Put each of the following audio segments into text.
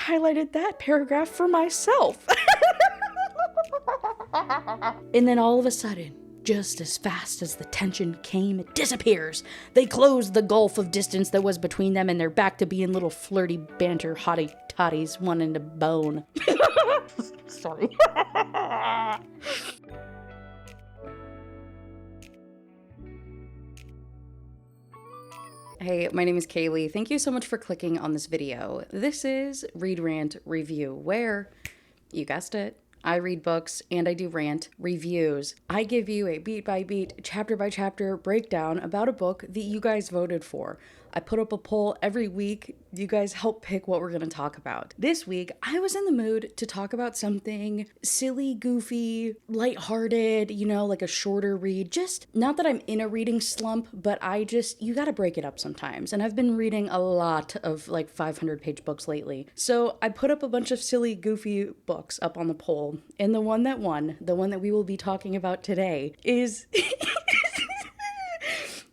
highlighted that paragraph for myself. And then all of a sudden, just as fast as the tension came, it disappears. They close the gulf of distance that was between them, and they're back to being little flirty banter hottie toddies wanting to bone. Sorry. Hey, my name is Kaylee. Thank you so much for clicking on this video. This is Read, Rant, Review, where, you guessed it, I read books and I do rant reviews. I give you a beat-by-beat, chapter-by-chapter breakdown about a book that you guys voted for. I put up a poll every week. You guys help pick what we're going to talk about. This week, I was in the mood to talk about something silly, goofy, lighthearted, like a shorter read. Just, not that I'm in a reading slump, but you gotta break it up sometimes. And I've been reading a lot of 500-page books lately. So I put up a bunch of silly, goofy books up on the poll. And the one that won, the one that we will be talking about today, is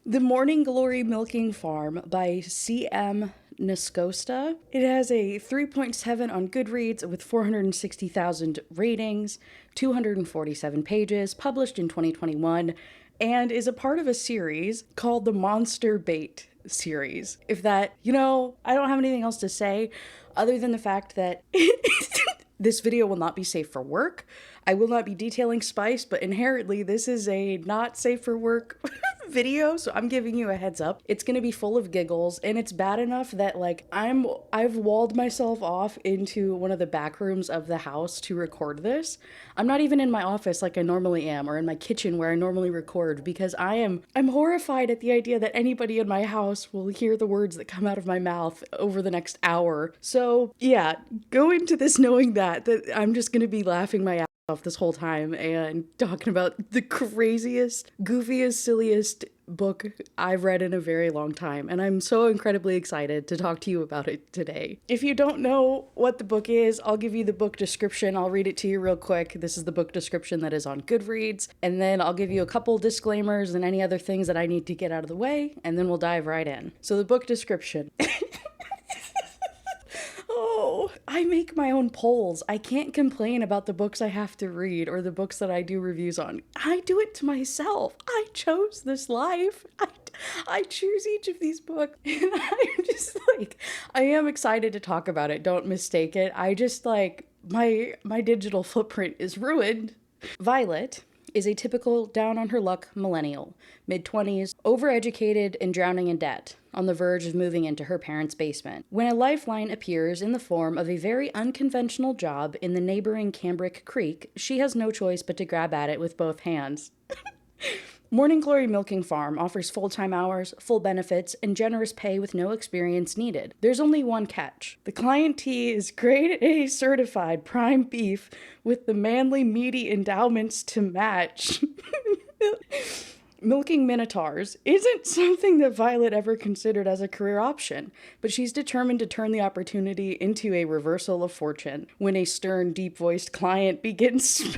The Morning Glory Milking Farm by C.M. Nascosta. It has a 3.7 on Goodreads with 460,000 ratings, 247 pages, published in 2021, and is a part of a series called the Monster Bait series. If that, I don't have anything else to say other than the fact that this video will not be safe for work. I will not be detailing spice, but inherently this is a not safe for work video, so I'm giving you a heads up. It's gonna be full of giggles, and it's bad enough that I've walled myself off into one of the back rooms of the house to record this. I'm not even in my office like I normally am, or in my kitchen where I normally record, because I'm horrified at the idea that anybody in my house will hear the words that come out of my mouth over the next hour. So yeah, go into this knowing that I'm just gonna be laughing my ass off this whole time and talking about the craziest, goofiest, silliest book I've read in a very long time, and I'm so incredibly excited to talk to you about it today. If you don't know what the book is, I'll give you the book description. I'll read it to you real quick. This is the book description that is on Goodreads, and then I'll give you a couple disclaimers and any other things that I need to get out of the way, and then we'll dive right in. So the book description. Oh, I make my own polls. I can't complain about the books I have to read or the books that I do reviews on. I do it to myself. I chose this life. I choose each of these books. And I'm just I am excited to talk about it. Don't mistake it. I just my digital footprint is ruined. Violet is a typical down-on-her-luck millennial, mid-20s, overeducated and drowning in debt, on the verge of moving into her parents' basement, when a lifeline appears in the form of a very unconventional job in the neighboring Cambric Creek. She has no choice but to grab at it with both hands. Morning Glory Milking Farm offers full-time hours, full benefits, and generous pay with no experience needed. There's only one catch. The clientele is grade A certified prime beef with the manly, meaty endowments to match. Milking minotaurs isn't something that Violet ever considered as a career option, but she's determined to turn the opportunity into a reversal of fortune when a stern, deep-voiced client begins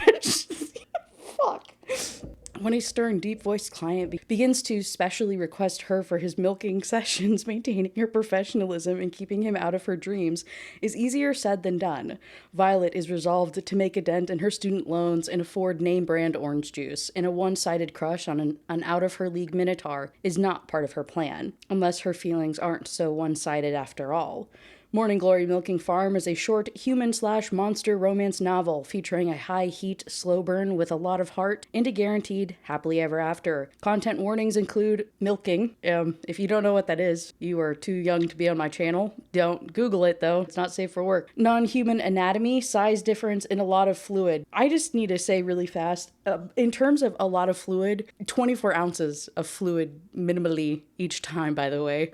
When a stern, deep-voiced client begins to specially request her for his milking sessions, maintaining her professionalism and keeping him out of her dreams is easier said than done. Violet is resolved to make a dent in her student loans and afford name-brand orange juice, and a one-sided crush on an out-of-her-league minotaur is not part of her plan, unless her feelings aren't so one-sided after all. Morning Glory Milking Farm is a short human/monster romance novel featuring a high-heat slow burn with a lot of heart and a guaranteed happily ever after. Content warnings include milking. If you don't know what that is, you are too young to be on my channel. Don't Google it, though. It's not safe for work. Non-human anatomy, size difference, and a lot of fluid. I just need to say really fast, in terms of a lot of fluid, 24 ounces of fluid minimally each time, by the way.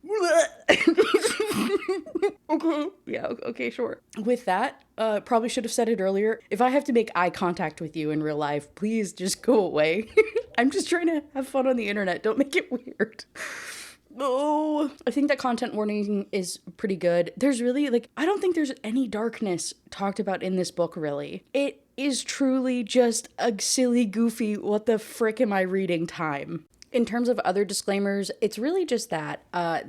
Okay. Yeah, okay, sure. With that, probably should have said it earlier. If I have to make eye contact with you in real life, please just go away. I'm just trying to have fun on the internet. Don't make it weird. Oh, I think that content warning is pretty good. There's really, I don't think there's any darkness talked about in this book, really. It is truly just a silly, goofy, what the frick am I reading time. In terms of other disclaimers, it's really just that,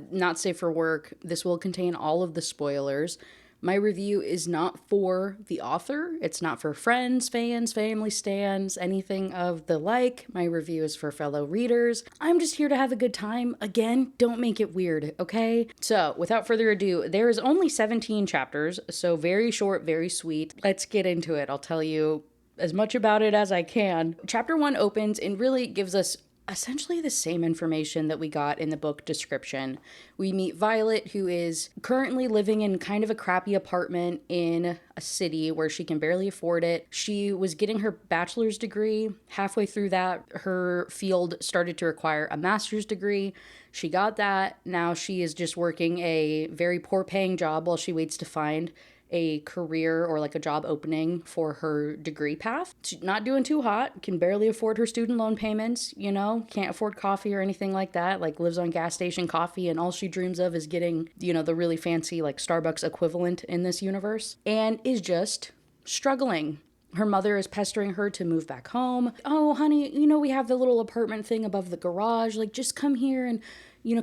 not safe for work. This will contain all of the spoilers. My review is not for the author. It's not for friends, fans, family stans, anything of the like. My review is for fellow readers. I'm just here to have a good time. Again, don't make it weird, okay? So, without further ado, there is only 17 chapters, so very short, very sweet. Let's get into it. I'll tell you as much about it as I can. Chapter 1 opens and really gives us essentially the same information that we got in the book description. We meet Violet, who is currently living in kind of a crappy apartment in a city where she can barely afford it. She was getting her bachelor's degree. Halfway through that, her field started to require a master's degree. She got that. Now she is just working a very poor paying job while she waits to find a career or like a job opening for her degree path. She's not doing too hot, can barely afford her student loan payments, can't afford coffee or anything like that, like lives on gas station coffee, and all she dreams of is getting, the really fancy like Starbucks equivalent in this universe, and is just struggling. Her mother is pestering her to move back home. Oh, honey, we have the little apartment thing above the garage. Like, just come here and,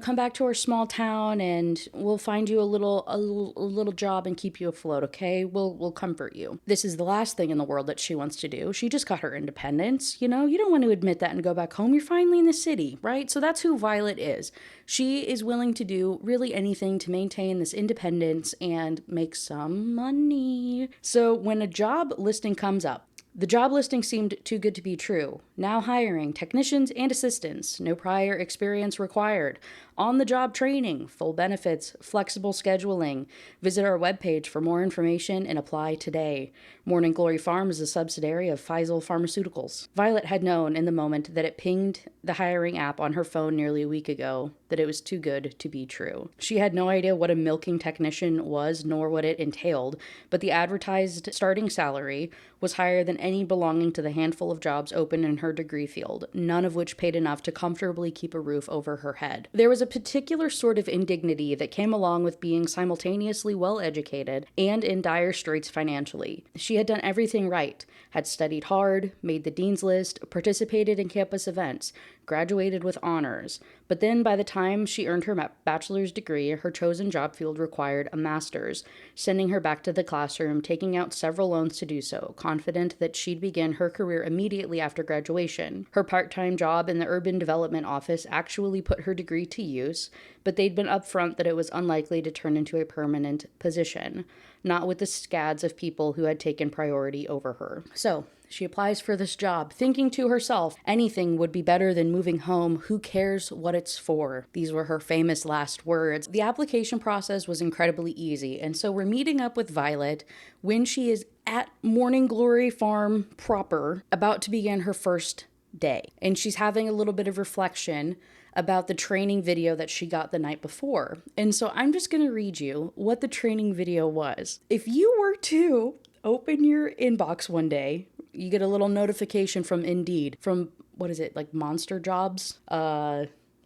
come back to our small town and we'll find you a little job and keep you afloat, okay? We'll comfort you. This is the last thing in the world that she wants to do. She just got her independence, You don't want to admit that and go back home. You're finally in the city, right? So that's who Violet is. She is willing to do really anything to maintain this independence and make some money. So when a job listing comes up, the job listing seemed too good to be true. Now hiring technicians and assistants, no prior experience required. On-the-job training, full benefits, flexible scheduling. Visit our webpage for more information and apply today. Morning Glory Farm is a subsidiary of Faisal Pharmaceuticals. Violet had known in the moment that it pinged the hiring app on her phone nearly a week ago that it was too good to be true. She had no idea what a milking technician was nor what it entailed, but the advertised starting salary was higher than any belonging to the handful of jobs open in her degree field, none of which paid enough to comfortably keep a roof over her head. There was a particular sort of indignity that came along with being simultaneously well-educated and in dire straits financially. She had done everything right, had studied hard, made the dean's list, participated in campus events, graduated with honors. But then by the time she earned her bachelor's degree, her chosen job field required a master's, sending her back to the classroom, taking out several loans to do so, confident that she'd begin her career immediately after graduation. Her part-time job in the urban development office actually put her degree to use, but they'd been upfront that it was unlikely to turn into a permanent position, not with the scads of people who had taken priority over her. So, she applies for this job, thinking to herself, anything would be better than moving home. Who cares what it's for? These were her famous last words. The application process was incredibly easy, and so we're meeting up with Violet when she is at Morning Glory Farm proper, about to begin her first day. And she's having a little bit of reflection about the training video that she got the night before. And so I'm just going to read you what the training video was. If you were to open your inbox one day, you get a little notification from Indeed, from, what is it, like Monster Jobs,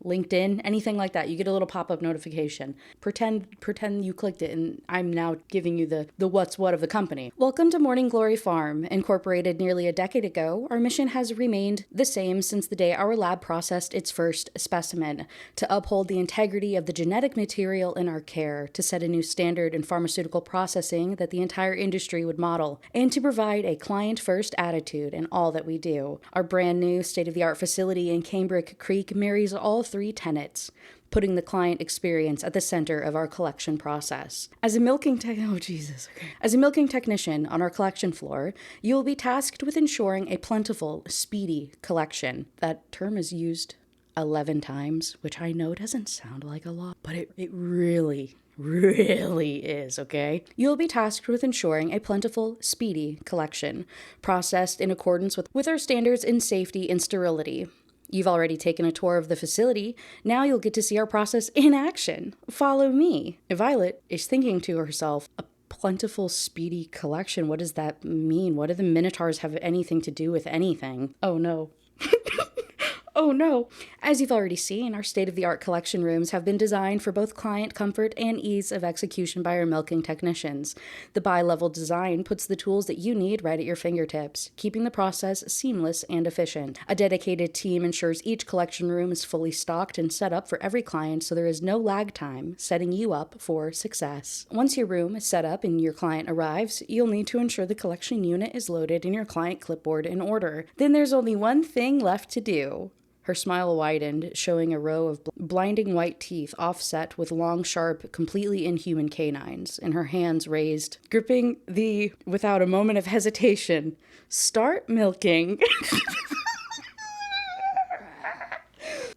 LinkedIn, anything like that. You get a little pop-up notification. Pretend you clicked it, and I'm now giving you the what's what of the company. Welcome to Morning Glory Farm. Incorporated nearly a decade ago, our mission has remained the same since the day our lab processed its first specimen: to uphold the integrity of the genetic material in our care, to set a new standard in pharmaceutical processing that the entire industry would model, and to provide a client-first attitude in all that we do. Our brand new state-of-the-art facility in Cambric Creek marries all three tenets, putting the client experience at the center of our collection process. As a milking technician on our collection floor, you will be tasked with ensuring a plentiful, speedy collection. That term is used 11 times, which I know doesn't sound like a lot, but it really is, okay? You'll be tasked with ensuring a plentiful, speedy collection, processed in accordance with our standards in safety and sterility. You've already taken a tour of the facility. Now you'll get to see our process in action. Follow me. Violet is thinking to herself, a plentiful, speedy collection. What does that mean? What do the Minotaurs have anything to do with anything? Oh no. Oh no! As you've already seen, our state-of-the-art collection rooms have been designed for both client comfort and ease of execution by our milking technicians. The bi-level design puts the tools that you need right at your fingertips, keeping the process seamless and efficient. A dedicated team ensures each collection room is fully stocked and set up for every client so there is no lag time, setting you up for success. Once your room is set up and your client arrives, you'll need to ensure the collection unit is loaded and your client clipboard in order. Then there's only one thing left to do. Her smile widened, showing a row of blinding white teeth offset with long, sharp, completely inhuman canines, and her hands raised, gripping without a moment of hesitation, start milking.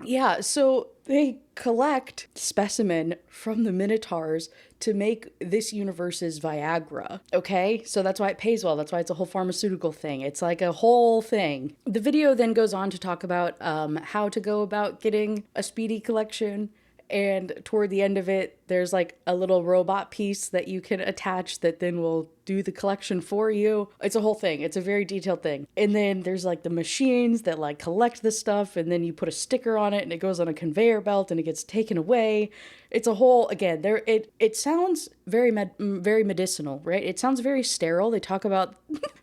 Yeah, so they collect specimen from the Minotaurs to make this universe's Viagra, okay? So that's why it pays well. That's why it's a whole pharmaceutical thing. It's like a whole thing. The video then goes on to talk about how to go about getting a speedy collection. And toward the end of it, there's like a little robot piece that you can attach that then will do the collection for you. It's a whole thing. It's a very detailed thing. And then there's like the machines that like collect the stuff, and then you put a sticker on it and it goes on a conveyor belt and it gets taken away. It's a whole, again, it sounds very medicinal, right? It sounds very sterile. They talk about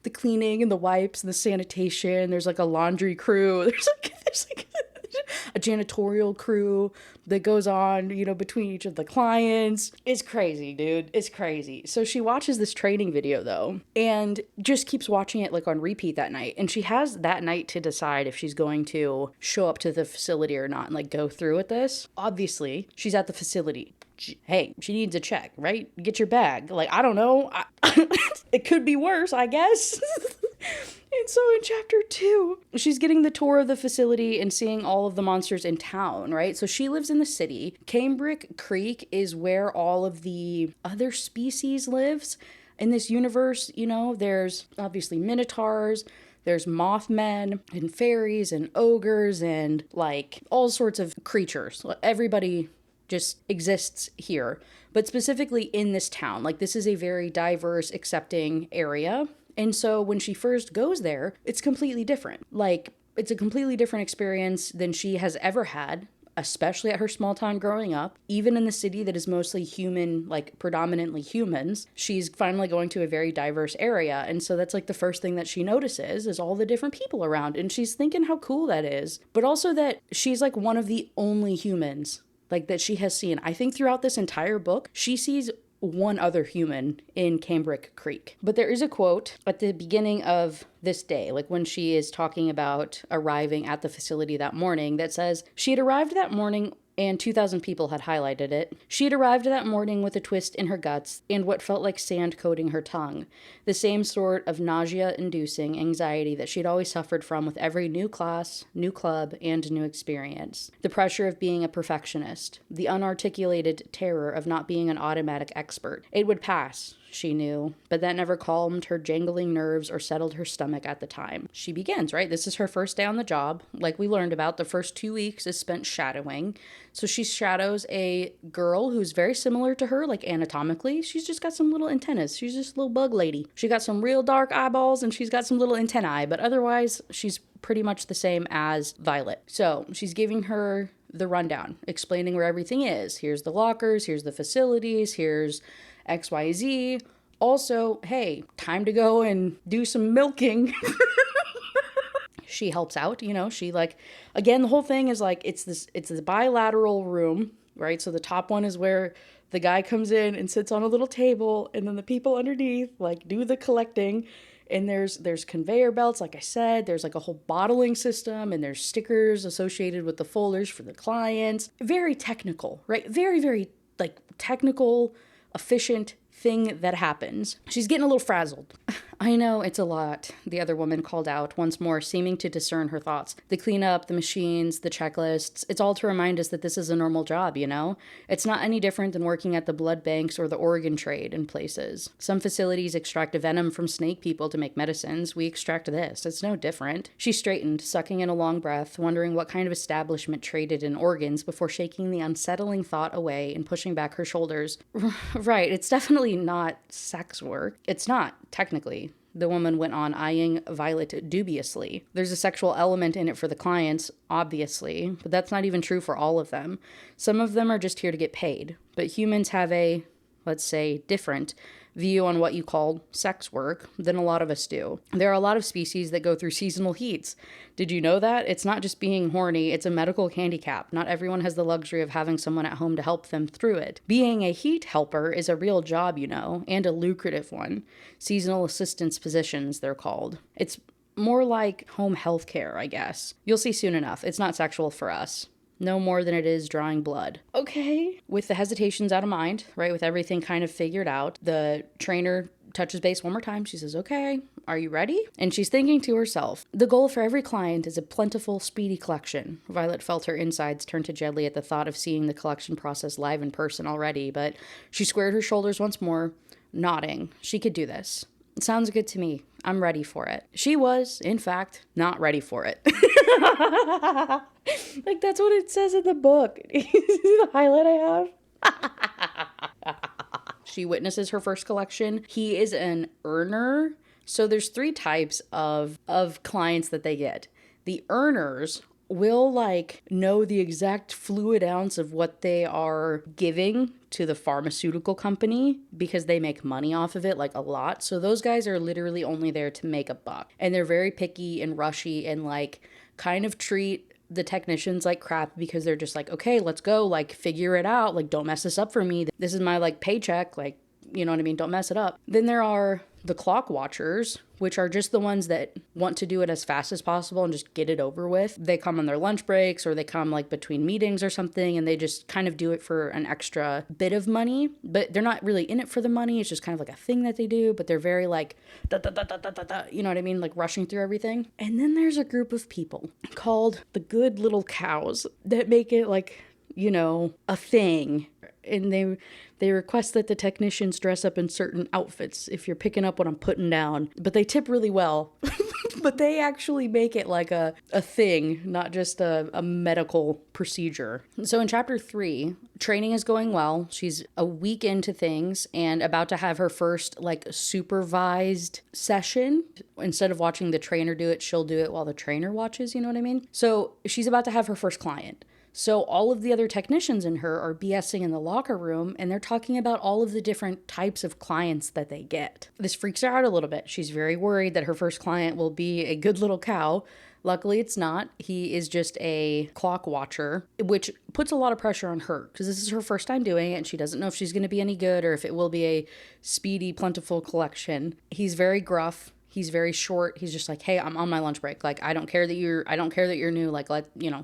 the cleaning and the wipes and the sanitation. There's like a laundry crew. There's like a janitorial crew that goes on, between each of the clients. It's crazy, dude. It's crazy. So she watches this training video though, and just keeps watching it like on repeat that night. And she has that night to decide if she's going to show up to the facility or not and like go through with this. Obviously, she's at the facility. Hey, she needs a check, right? Get your bag. Like, I don't know. It could be worse, I guess. And so in chapter 2, she's getting the tour of the facility and seeing all of the monsters in town, right? So she lives in the city. Cambric Creek is where all of the other species lives in this universe. There's obviously minotaurs, there's mothmen and fairies and ogres and like all sorts of creatures. Everybody just exists here, but specifically in this town. Like, this is a very diverse, accepting area. And so when she first goes there, it's completely different. Like, it's a completely different experience than she has ever had, especially at her small town growing up. Even in the city that is mostly human, like predominantly humans, she's finally going to a very diverse area. And so that's like the first thing that she notices is all the different people around. And she's thinking how cool that is. But also that she's like one of the only humans like that she has seen. I think throughout this entire book, she sees one other human in Cambric Creek. But there is a quote at the beginning of this day, like when she is talking about arriving at the facility that morning, that says, she had arrived that morning and 2,000 people had highlighted it. She had arrived that morning with a twist in her guts and what felt like sand coating her tongue. The same sort of nausea-inducing anxiety that she'd always suffered from with every new class, new club, and new experience. The pressure of being a perfectionist. The unarticulated terror of not being an automatic expert. It would pass, she knew, but that never calmed her jangling nerves or settled her stomach at the time. She begins, right? This is her first day on the job. Like we learned about, the first 2 weeks is spent shadowing. So she shadows a girl who's very similar to her, like anatomically. She's just got some little antennas. She's just a little bug lady. She got some real dark eyeballs and she's got some little antennae, but otherwise she's pretty much the same as Violet. So she's giving her the rundown, explaining where everything is. Here's the lockers, here's the facilities, here's XYZ. Also, hey, time to go and do some milking. She helps out, she like, again, the whole thing is like, it's this bilateral room, right? So the top one is where the guy comes in and sits on a little table, and then the people underneath like do the collecting. And there's conveyor belts, like I said, there's like a whole bottling system, and there's stickers associated with the folders for the clients. Very technical, right? Very, very like technical, efficient thing that happens. She's getting a little frazzled. I know, it's a lot, the other woman called out, once more seeming to discern her thoughts. The cleanup, the machines, the checklists, it's all to remind us that this is a normal job, It's not any different than working at the blood banks or the organ trade in places. Some facilities extract venom from snake people to make medicines. We extract this. It's no different. She straightened, sucking in a long breath, wondering what kind of establishment traded in organs before shaking the unsettling thought away and pushing back her shoulders. Right, it's definitely not sex work. It's not, technically. the woman went on, eyeing Violet dubiously. There's a sexual element in it for the clients, obviously, but that's not even true for all of them. Some of them are just here to get paid, but humans have a, let's say, different view on what you call sex work than a lot of us do. There are a lot of species that go through seasonal heats. Did you know that? It's not just being horny, it's a medical handicap. Not everyone has the luxury of having someone at home to help them through it. Being a heat helper is a real job, you know, and a lucrative one. Seasonal assistance positions, they're called. It's more like home health care, I guess. You'll see soon enough. It's not sexual for us. No more than it is drawing blood. Okay. With the hesitations out of mind, right? With everything kind of figured out, the trainer touches base one more time. She says, okay, are you ready? And she's thinking to herself, the goal for every client is a plentiful, speedy collection. Violet felt her insides turn to jelly at the thought of seeing the collection process live in person already, but she squared her shoulders once more, nodding. She could do this. It sounds good to me. I'm ready for it. She was, in fact, not ready for it. Like, that's what it says in the book. You see the highlight I have? She witnesses her first collection. He is an earner. So there's 3 types of clients that they get. The earners will know the exact fluid ounce of what they are giving to the pharmaceutical company because they make money off of it, a lot. So those guys are literally only there to make a buck. And they're very picky and rushy and kind of treat the technicians like crap because they're just okay, let's go, figure it out. Don't mess this up for me. This is my paycheck. You know what I mean? Don't mess it up. Then there are the clock watchers, which are just the ones that want to do it as fast as possible and just get it over with. They come on their lunch breaks or they come between meetings or something and they just kind of do it for an extra bit of money, but they're not really in it for the money. It's just kind of a thing that they do, but they're very da, da, da, da, da, da, da, you know what I mean? Rushing through everything. And then there's a group of people called the good little cows that make it a thing. And they request that the technicians dress up in certain outfits, if you're picking up what I'm putting down. But they tip really well. But they actually make it a thing, not just a medical procedure. So in chapter 3, training is going well. She's a week into things and about to have her first supervised session. Instead of watching the trainer do it, she'll do it while the trainer watches, you know what I mean? So she's about to have her first client. So all of the other technicians in her are BSing in the locker room and they're talking about all of the different types of clients that they get. This freaks her out a little bit. She's very worried that her first client will be a good little cow. Luckily, it's not. He is just a clock watcher, which puts a lot of pressure on her because this is her first time doing it and she doesn't know if she's going to be any good or if it will be a speedy, plentiful collection. He's very gruff. He's very short. He's just hey, I'm on my lunch break. I don't care that you're new.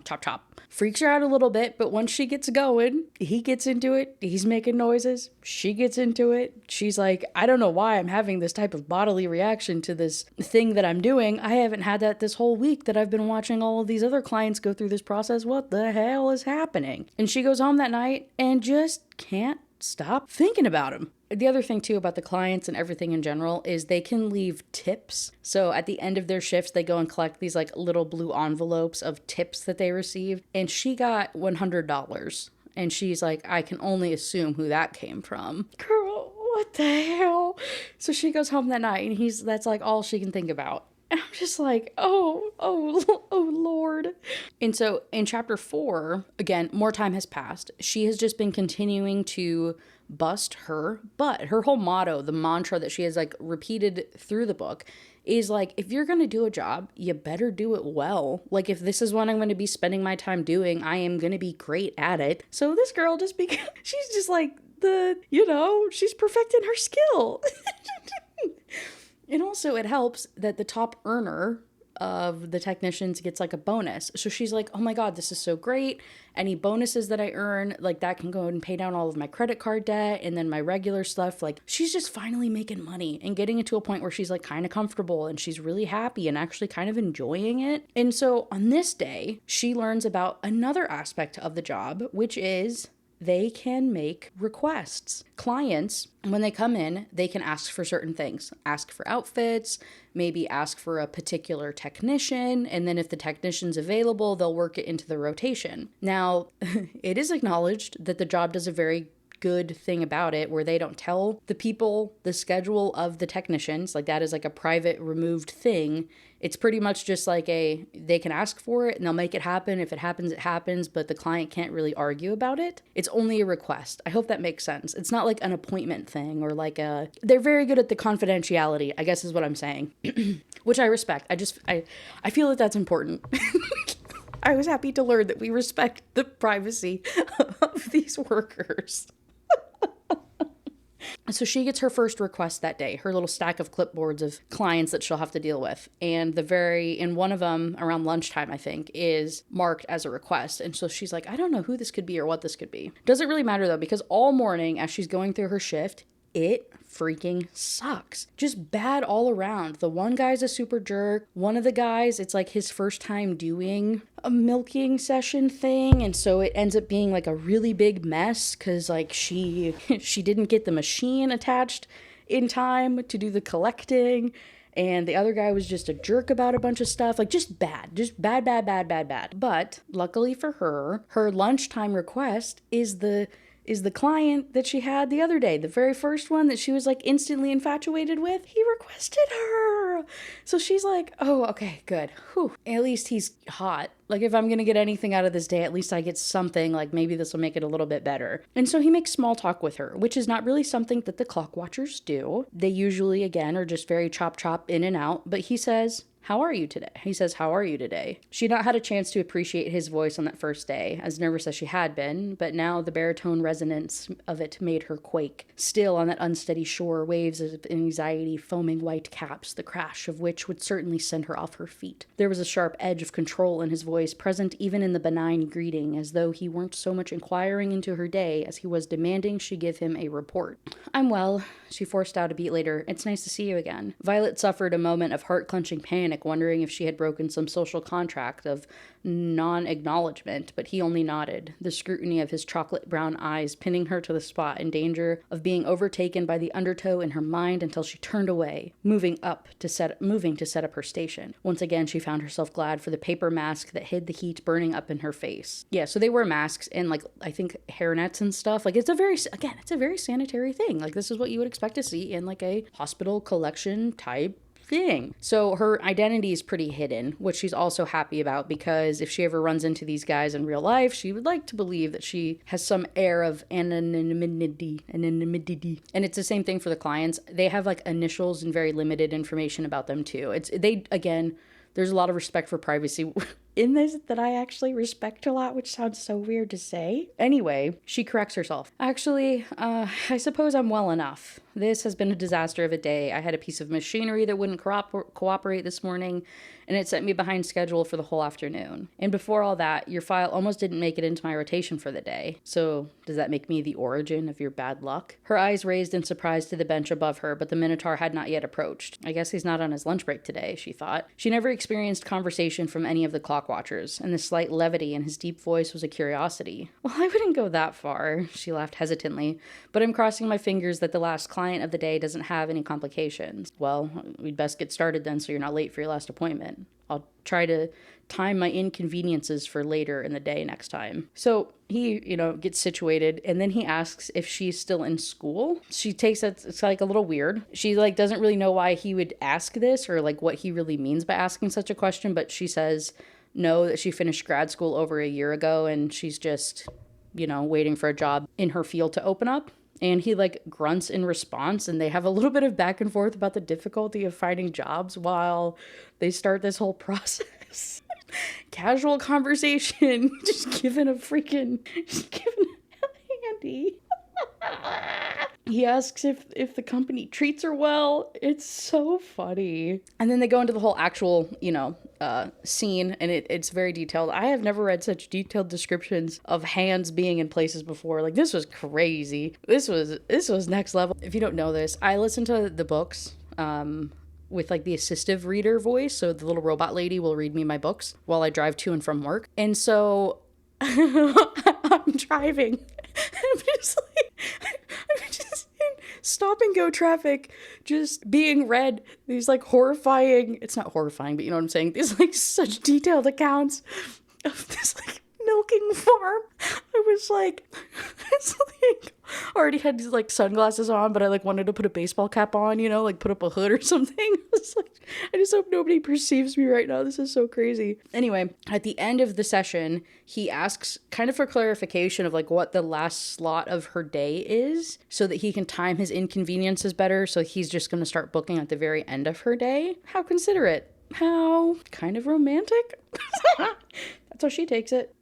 Chop, chop. Freaks her out a little bit, but once she gets going, he gets into it. He's making noises. She gets into it. She's I don't know why I'm having this type of bodily reaction to this thing that I'm doing. I haven't had that this whole week that I've been watching all of these other clients go through this process. What the hell is happening? And she goes home that night and just can't stop thinking about him. The other thing too about the clients and everything in general is they can leave tips. So at the end of their shifts, they go and collect these little blue envelopes of tips that they received. And she got $100. And she's I can only assume who that came from. Girl, what the hell? So she goes home that night and that's all she can think about. And I'm just oh Lord. And so in chapter 4, again, more time has passed. She has just been continuing to bust her butt. Her whole motto, the mantra that she has repeated through the book is if you're going to do a job, you better do it well. If this is what I'm going to be spending my time doing, I am going to be great at it. So this girl just she's just she's perfecting her skill. And also it helps that the top earner of the technicians gets a bonus. So she's oh my God, this is so great. Any bonuses that I earn, that can go and pay down all of my credit card debt and then my regular stuff. She's just finally making money and getting it to a point where she's kind of comfortable and she's really happy and actually kind of enjoying it. And so on this day, she learns about another aspect of the job, which is they can make requests. Clients, when they come in, they can ask for certain things. Ask for outfits, maybe ask for a particular technician, and then if the technician's available, they'll work it into the rotation. Now, it is acknowledged that the job does a very good thing about it where they don't tell the people the schedule of the technicians. Like that is like a private removed thing. It's pretty much just like they can ask for it and they'll make it happen. If it happens, it happens, but the client can't really argue about it. It's only a request. I hope that makes sense. It's not like an appointment thing or like they're very good at the confidentiality, I guess is what I'm saying, which I respect. I feel that that's important. I was happy to learn that we respect the privacy of these workers. So she gets her first request that day, her little stack of clipboards of clients that she'll have to deal with. And in one of them around lunchtime, I think, is marked as a request. And so she's like, I don't know who this could be or what this could be. Doesn't really matter though, because all morning as she's going through her shift, it freaking sucks. Just bad all around. The one guy's a super jerk. One of the guys, it's like his first time doing a milking session thing, and so it ends up being like a really big mess because like she didn't get the machine attached in time to do the collecting, and the other guy was just a jerk about a bunch of stuff. Like just bad. But luckily for her, her lunchtime request is the client that she had the other day, the very first one that she was like instantly infatuated with. He requested her. So she's like, oh, okay, good. Whew. At least he's hot. Like if I'm going to get anything out of this day, at least I get something, like maybe this will make it a little bit better. And so he makes small talk with her, which is not really something that the clock watchers do. They usually, again, are just very chop in and out. But he says, how are you today? He says, how are you today? She'd not had a chance to appreciate his voice on that first day, as nervous as she had been, but now the baritone resonance of it made her quake. Still on that unsteady shore, waves of anxiety foaming white caps, the crash of which would certainly send her off her feet. There was a sharp edge of control in his voice, present even in the benign greeting, as though he weren't so much inquiring into her day as he was demanding she give him a report. I'm well, she forced out a beat later. It's nice to see you again. Violet suffered a moment of heart-clenching panic, wondering if she had broken some social contract of non-acknowledgement, but he only nodded, the scrutiny of his chocolate brown eyes pinning her to the spot, in danger of being overtaken by the undertow in her mind until she turned away, moving to set up her station. Once again, she found herself glad for the paper mask that hid the heat burning up in her face. Yeah, so they wear masks and like I think hairnets and stuff. Like it's a very sanitary thing. Like this is what you would expect to see in like a hospital collection type thing. So her identity is pretty hidden, which she's also happy about, because if she ever runs into these guys in real life, she would like to believe that she has some air of anonymity. And it's the same thing for the clients. They have like initials and very limited information about them too. There's a lot of respect for privacy in this that I actually respect a lot, which sounds so weird to say. Anyway, she corrects herself. Actually, I suppose I'm well enough. This has been a disaster of a day. I had a piece of machinery that wouldn't cooperate this morning, and it set me behind schedule for the whole afternoon. And before all that, your file almost didn't make it into my rotation for the day. So does that make me the origin of your bad luck? Her eyes raised in surprise to the bench above her, but the Minotaur had not yet approached. I guess he's not on his lunch break today, she thought. She never experienced conversation from any of the clock watchers, and the slight levity in his deep voice was a curiosity. Well, I wouldn't go that far, she laughed hesitantly, but I'm crossing my fingers that the last client of the day doesn't have any complications. Well, we'd best get started then so you're not late for your last appointment. I'll try to time my inconveniences for later in the day next time. So he, gets situated, and then he asks if she's still in school. She takes it, it's like a little weird. She doesn't really know why he would ask this or what he really means by asking such a question, but she says no, that she finished grad school over a year ago and she's just, waiting for a job in her field to open up. And he grunts in response, and they have a little bit of back and forth about the difficulty of finding jobs while they start this whole process. Casual conversation, just giving a handy. He asks if the company treats her well. It's so funny. And then they go into the whole actual, scene, and it's very detailed. I have never read such detailed descriptions of hands being in places before. This was crazy. This was next level. If you don't know this, I listen to the books with the assistive reader voice. So the little robot lady will read me my books while I drive to and from work. And so I'm driving. I'm just in stop and go traffic, just being read these horrifying, it's not horrifying, but you know what I'm saying, these such detailed accounts of this milking farm. I was already had these like sunglasses on, but I like wanted to put a baseball cap on, like put up a hood or something. It's like, I just hope nobody perceives me right now. This is so crazy. Anyway, at the end of the session, he asks kind of for clarification of like what the last slot of her day is so that he can time his inconveniences better. So he's just going to start booking at the very end of her day. How considerate. How kind of romantic. That's how she takes it.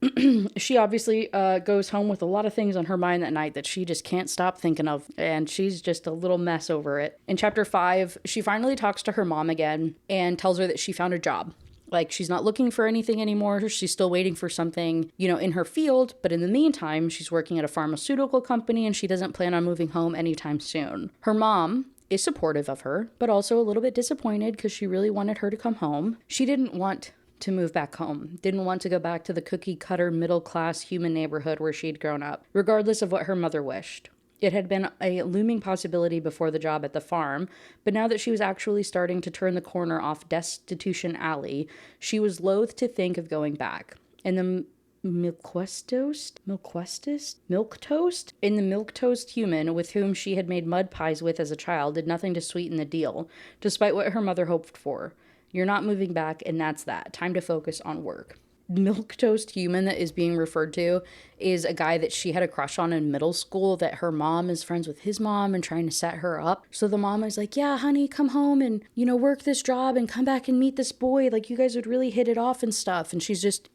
She obviously goes home with a lot of things on her mind that night that she just can't stop thinking of, and she's just a little mess over it. In chapter 5, she finally talks to her mom again and tells her that she found a job. Like, she's not looking for anything anymore. She's still waiting for something, in her field. But in the meantime, she's working at a pharmaceutical company and she doesn't plan on moving home anytime soon. Her mom is supportive of her, but also a little bit disappointed because she really wanted her to come home. She didn't want to move back home, didn't want to go back to the cookie cutter middle class human neighborhood where she'd grown up, regardless of what her mother wished. It had been a looming possibility before the job at the farm, but now that she was actually starting to turn the corner off Destitution Alley, she was loath to think of going back. And the milk toast human with whom she had made mud pies with as a child did nothing to sweeten the deal, despite what her mother hoped for. You're not moving back, and that's that. Time to focus on work. Milquetoast human that is being referred to is a guy that she had a crush on in middle school, that her mom is friends with his mom and trying to set her up. So the mom is like, yeah, honey, come home and, work this job and come back and meet this boy. Like, you guys would really hit it off and stuff. And she's just,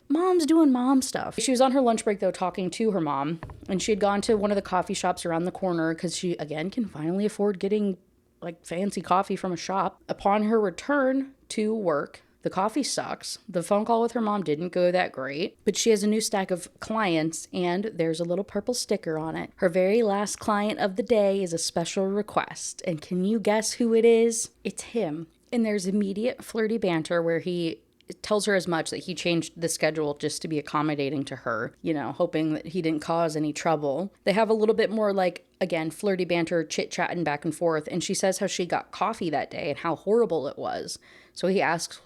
mom's doing mom stuff. She was on her lunch break, though, talking to her mom. And she had gone to one of the coffee shops around the corner because she, again, can finally afford getting, like, fancy coffee from a shop. Upon her return to work, the coffee sucks. The phone call with her mom didn't go that great, but she has a new stack of clients and there's a little purple sticker on it. Her very last client of the day is a special request. And can you guess who it is? It's him. And there's immediate flirty banter where he tells her as much that he changed the schedule just to be accommodating to her, hoping that he didn't cause any trouble. They have a little bit more again, flirty banter, chit-chatting back and forth, and she says how she got coffee that day and how horrible it was. So he asks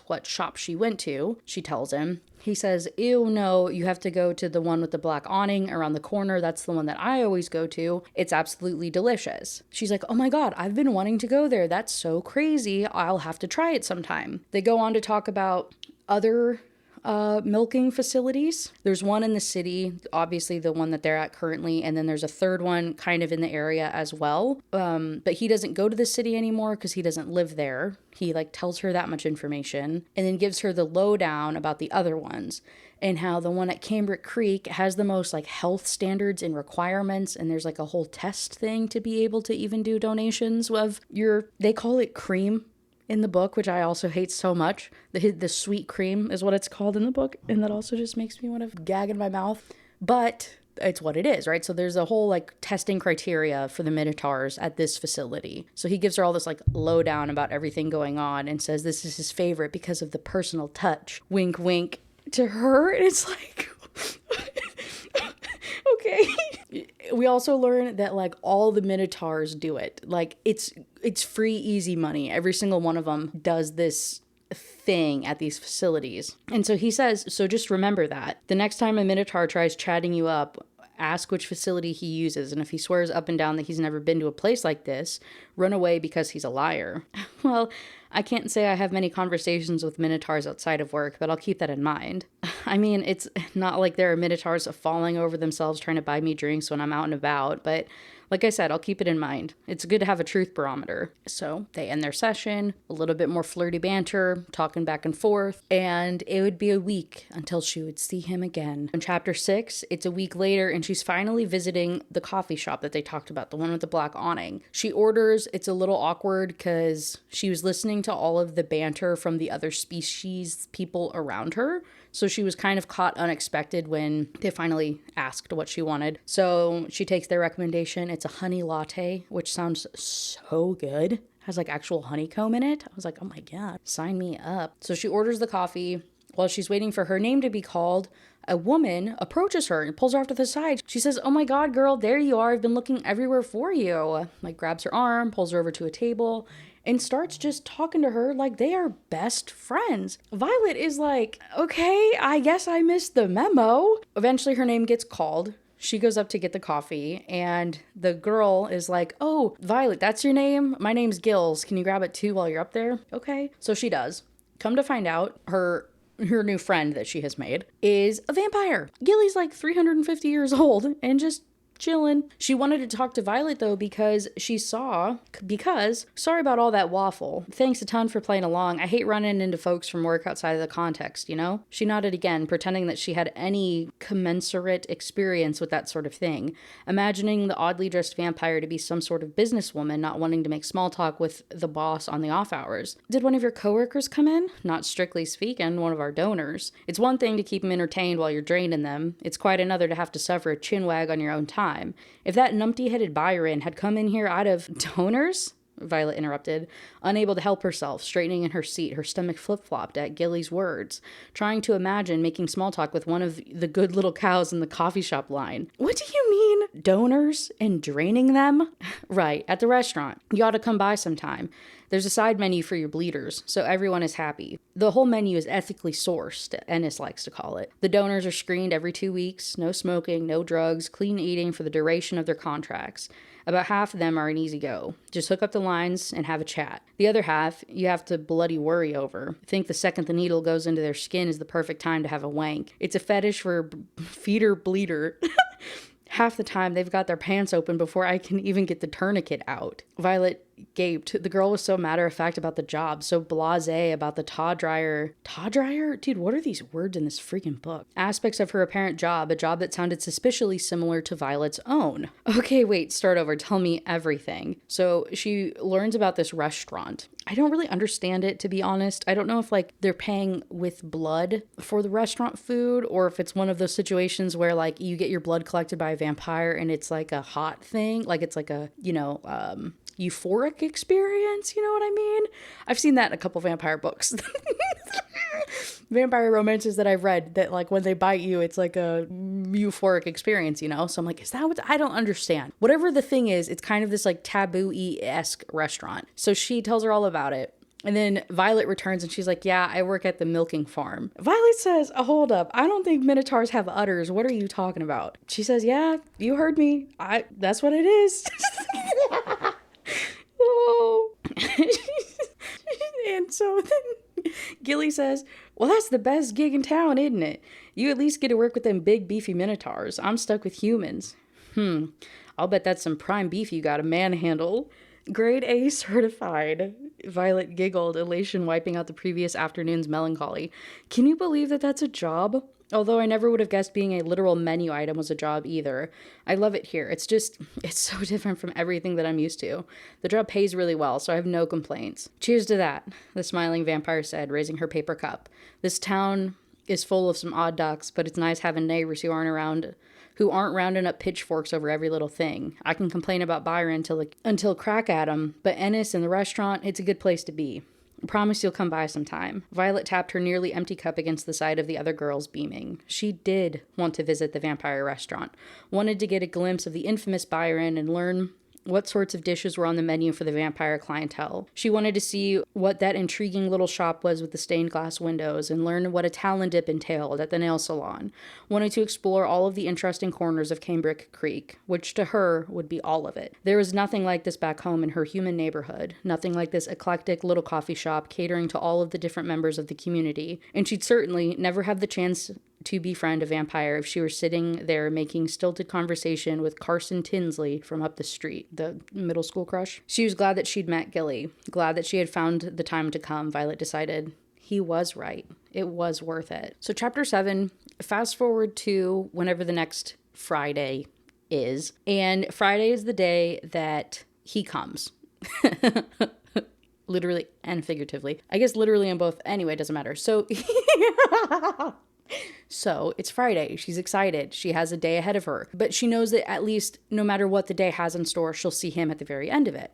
what shop she went to. She tells him. He says, ew, no, you have to go to the one with the black awning around the corner. That's the one that I always go to. It's absolutely delicious. She's like, oh my God, I've been wanting to go there. That's so crazy. I'll have to try it sometime. They go on to talk about other milking facilities. There's one in the city, obviously the one that they're at currently, and then there's a third one kind of in the area as well. But he doesn't go to the city anymore because he doesn't live there. He tells her that much information and then gives her the lowdown about the other ones and how the one at Cambric Creek has the most health standards and requirements, and there's a whole test thing to be able to even do donations of they call it cream in the book, which I also hate so much. The sweet cream is what it's called in the book, and that also just makes me want to gag in my mouth. But it's what it is, right? So there's a whole testing criteria for the Minotaurs at this facility. So he gives her all this lowdown about everything going on and says this is his favorite because of the personal touch. Wink, wink to her. And it's okay. We also learn that all the Minotaurs do it. It's free, easy money. Every single one of them does this thing at these facilities. And so he says, so just remember that. The next time a Minotaur tries chatting you up, ask which facility he uses. And if he swears up and down that he's never been to a place like this, run away because he's a liar. Well, I can't say I have many conversations with Minotaurs outside of work, but I'll keep that in mind. I mean, it's not like there are Minotaurs falling over themselves trying to buy me drinks when I'm out and about, but like I said, I'll keep it in mind. It's good to have a truth barometer. So they end their session, a little bit more flirty banter, talking back and forth, and it would be a week until she would see him again. In chapter 6, it's a week later, and she's finally visiting the coffee shop that they talked about, the one with the black awning. She orders. It's a little awkward because she was listening to all of the banter from the other species people around her. So she was kind of caught unexpected when they finally asked what she wanted. So she takes their recommendation. It's a honey latte, which sounds so good. Has actual honeycomb in it. I was like, oh my God, sign me up. So she orders the coffee. While she's waiting for her name to be called, a woman approaches her and pulls her off to the side. She says, oh my God, girl, there you are. I've been looking everywhere for you. Grabs her arm, pulls her over to a table, and starts just talking to her like they are best friends. Violet is like, okay, I guess I missed the memo. Eventually her name gets called. She goes up to get the coffee, and the girl is like, oh, Violet, that's your name? My name's Gills. Can you grab it too while you're up there? Okay. So she does. Come to find out, her new friend that she has made is a vampire. Gilly's like 350 years old and just chilling. She wanted to talk to Violet though because sorry about all that waffle. Thanks a ton for playing along. I hate running into folks from work outside of the context, you know? She nodded again, pretending that she had any commensurate experience with that sort of thing, imagining the oddly dressed vampire to be some sort of businesswoman not wanting to make small talk with the boss on the off hours. Did one of your coworkers come in? Not strictly speaking, one of our donors. It's one thing to keep them entertained while you're draining them. It's quite another to have to suffer a chinwag on your own time. If that numpty-headed Byron had come in here out of donors, Violet interrupted, unable to help herself, straightening in her seat, her stomach flip-flopped at Gilly's words, trying to imagine making small talk with one of the good little cows in the coffee shop line. What do you mean, donors and draining them? Right, at the restaurant. You ought to come by sometime. There's a side menu for your bleeders, so everyone is happy. The whole menu is ethically sourced, Ennis likes to call it. The donors are screened every 2 weeks, no smoking, no drugs, clean eating for the duration of their contracts. About half of them are an easy go. Just hook up the lines and have a chat. The other half, you have to bloody worry over. Think the second the needle goes into their skin is the perfect time to have a wank. It's a fetish for feeder bleeder. Half the time, they've got their pants open before I can even get the tourniquet out. Violet gaped. The girl was so matter-of-fact about the job, so blasé about the tar dryer. Tar dryer? Dude, what are these words in this freaking book? Aspects of her apparent job, a job that sounded suspiciously similar to Violet's own. Okay, wait, start over. Tell me everything. So she learns about this restaurant. I don't really understand it, to be honest. I don't know if, like, they're paying with blood for the restaurant food, or if it's one of those situations where, like, you get your blood collected by a vampire and it's, like, a hot thing. Like, it's like a, euphoric experience, you know what I mean? I've seen that in a couple vampire books. Vampire romances that I've read, that like when they bite you, it's like a euphoric experience, you know? So I'm like, is that what? I don't understand. Whatever the thing is, it's kind of this like taboo-esque restaurant. So she tells her all about it. And then Violet returns and she's like, yeah, I work at the milking farm. Violet says, hold up. I don't think minotaurs have udders. What are you talking about? She says, yeah, you heard me. That's what it is. Oh. And so then Gilly says, well, that's the best gig in town, isn't it? You at least get to work with them big beefy minotaurs. I'm stuck with humans. I'll bet that's some prime beef you gotta manhandle. Grade A certified. Violet giggled, elation wiping out the previous afternoon's melancholy. Can you believe that that's a job? Although I never would have guessed being a literal menu item was a job either. I love it here. It's so different from everything that I'm used to. The job pays really well, so I have no complaints. Cheers to that, the smiling vampire said, raising her paper cup. This town is full of some odd ducks, but it's nice having neighbors who aren't rounding up pitchforks over every little thing. I can complain about Byron until crack at him, but Ennis and the restaurant, it's a good place to be. I promise you'll come by sometime. Violet tapped her nearly empty cup against the side of the other girl's, beaming. She did want to visit the vampire restaurant, wanted to get a glimpse of the infamous Byron and learn what sorts of dishes were on the menu for the vampire clientele. She wanted to see what that intriguing little shop was with the stained glass windows and learn what a talon dip entailed at the nail salon. Wanted to explore all of the interesting corners of Cambric Creek, which to her would be all of it. There was nothing like this back home in her human neighborhood, nothing like this eclectic little coffee shop catering to all of the different members of the community, and she'd certainly never have the chance to befriend a vampire if she were sitting there making stilted conversation with Carson Tinsley from up the street, the middle school crush. She was glad that she'd met Gilly, glad that she had found the time to come. Violet decided he was right. It was worth it. So chapter 7, fast forward to whenever the next Friday is, and Friday is the day that he comes. Literally and figuratively. I guess literally and both. Anyway, it doesn't matter. So it's Friday. She's excited. She has a day ahead of her. But she knows that at least no matter what the day has in store, she'll see him at the very end of it.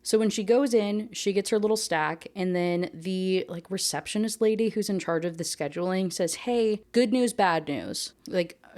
So when she goes in, she gets her little stack, and then the receptionist lady who's in charge of the scheduling says, hey, good news, bad news.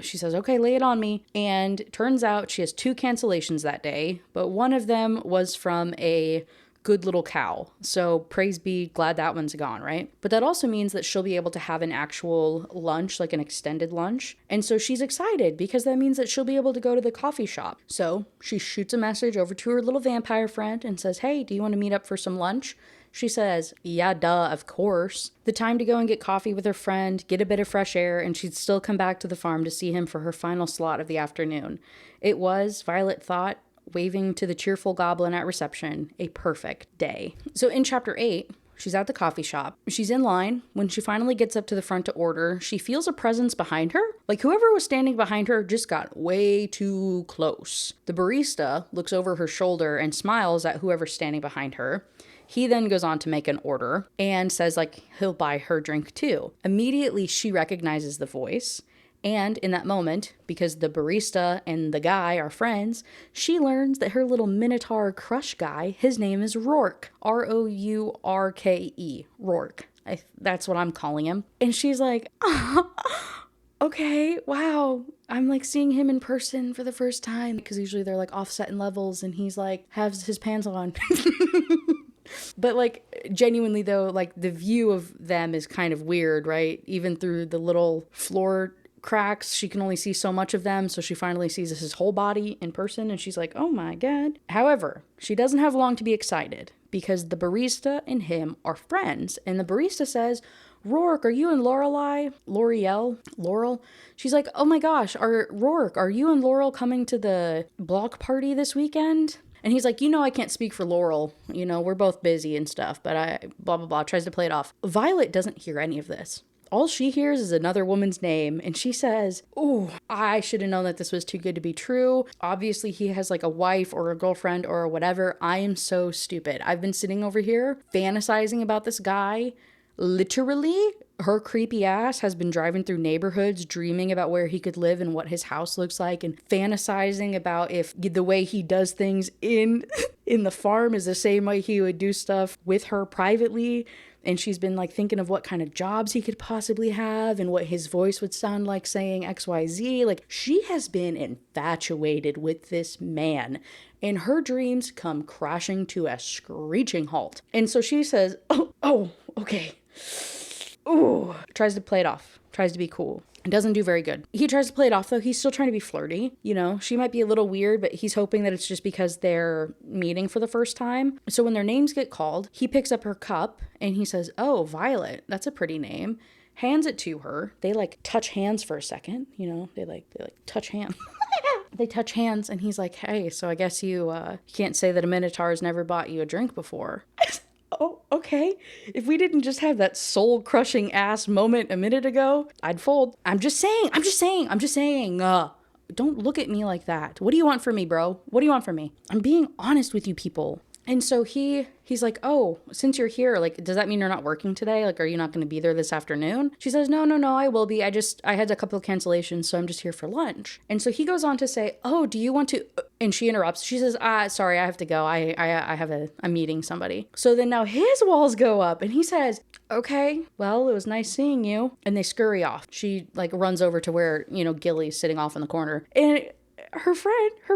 She says, okay, lay it on me. And turns out she has 2 cancellations that day, but one of them was from a good little cow. So praise be, glad that one's gone, right? But that also means that she'll be able to have an actual lunch, like an extended lunch. And so she's excited because that means that she'll be able to go to the coffee shop. So she shoots a message over to her little vampire friend and says, hey, do you want to meet up for some lunch? She says, yeah, duh, of course. The time to go and get coffee with her friend, get a bit of fresh air, and she'd still come back to the farm to see him for her final slot of the afternoon. It was, Violet thought, waving to the cheerful goblin at reception, a perfect day. So in chapter 8, she's at the coffee shop. She's in line. When she finally gets up to the front to order, she feels a presence behind her. Like whoever was standing behind her just got way too close. The barista looks over her shoulder and smiles at whoever's standing behind her. He then goes on to make an order and says like he'll buy her drink too. Immediately she recognizes the voice. And in that moment, because the barista and the guy are friends, she learns that her little Minotaur crush guy, his name is Rourke. Rourke. Rourke. That's what I'm calling him. And she's like, oh, okay, wow. I'm like seeing him in person for the first time. Because usually they're like offset in levels and he's like has his pants on. But like genuinely though, like the view of them is kind of weird, right? Even through the little floor cracks, she can only see so much of them, so she finally sees his whole body in person and she's like, oh my god. However, she doesn't have long to be excited because the barista and him are friends, and the barista says, Rourke, are you and Laurel? She's like, oh my gosh, Rourke, are you and Laurel coming to the block party this weekend? And he's like, I can't speak for Laurel. We're both busy and stuff, but I blah, blah, blah, tries to play it off. Violet doesn't hear any of this. All she hears is another woman's name, and she says, oh, I should have known that this was too good to be true. Obviously, he has like a wife or a girlfriend or whatever. I am so stupid. I've been sitting over here fantasizing about this guy. Literally, her creepy ass has been driving through neighborhoods, dreaming about where he could live and what his house looks like, and fantasizing about if the way he does things in the farm is the same way he would do stuff with her privately. And she's been like thinking of what kind of jobs he could possibly have and what his voice would sound like saying XYZ. Like she has been infatuated with this man, and her dreams come crashing to a screeching halt. And so she says, oh, okay. Ooh, tries to play it off, tries to be cool. It doesn't do very good. He tries to play it off though. He's still trying to be flirty. She might be a little weird, but he's hoping that it's just because they're meeting for the first time. So when their names get called, he picks up her cup and he says, oh, Violet, that's a pretty name. Hands it to her. They like touch hands for a second. They like touch hands. They touch hands and he's like, hey, so I guess you can't say that a Minotaur's never bought you a drink before. Oh, okay. If we didn't just have that soul-crushing ass moment a minute ago, I'd fold. I'm just saying. Don't look at me like that. What do you want from me, bro? What do you want from me? I'm being honest with you people. And so he's like, oh, since you're here, like, does that mean you're not working today? Like, are you not going to be there this afternoon? She says, no, I will be. I had a couple of cancellations, so I'm just here for lunch. And so he goes on to say, oh, do you want to, and she interrupts. She says, sorry, I have to go. I have a meeting somebody. So then now his walls go up and he says, okay, well, it was nice seeing you. And they scurry off. She like runs over to where, Gilly's sitting off in the corner. And her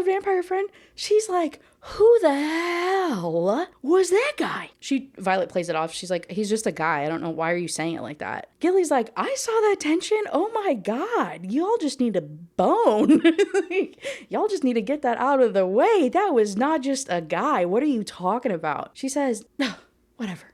vampire friend, she's like, who the hell was that guy? Violet plays it off. She's like, he's just a guy. I don't know. Why are you saying it like that? Gilly's like, I saw that tension. Oh my God. Y'all just need to bone. Y'all just need to get that out of the way. That was not just a guy. What are you talking about? She says, no, whatever.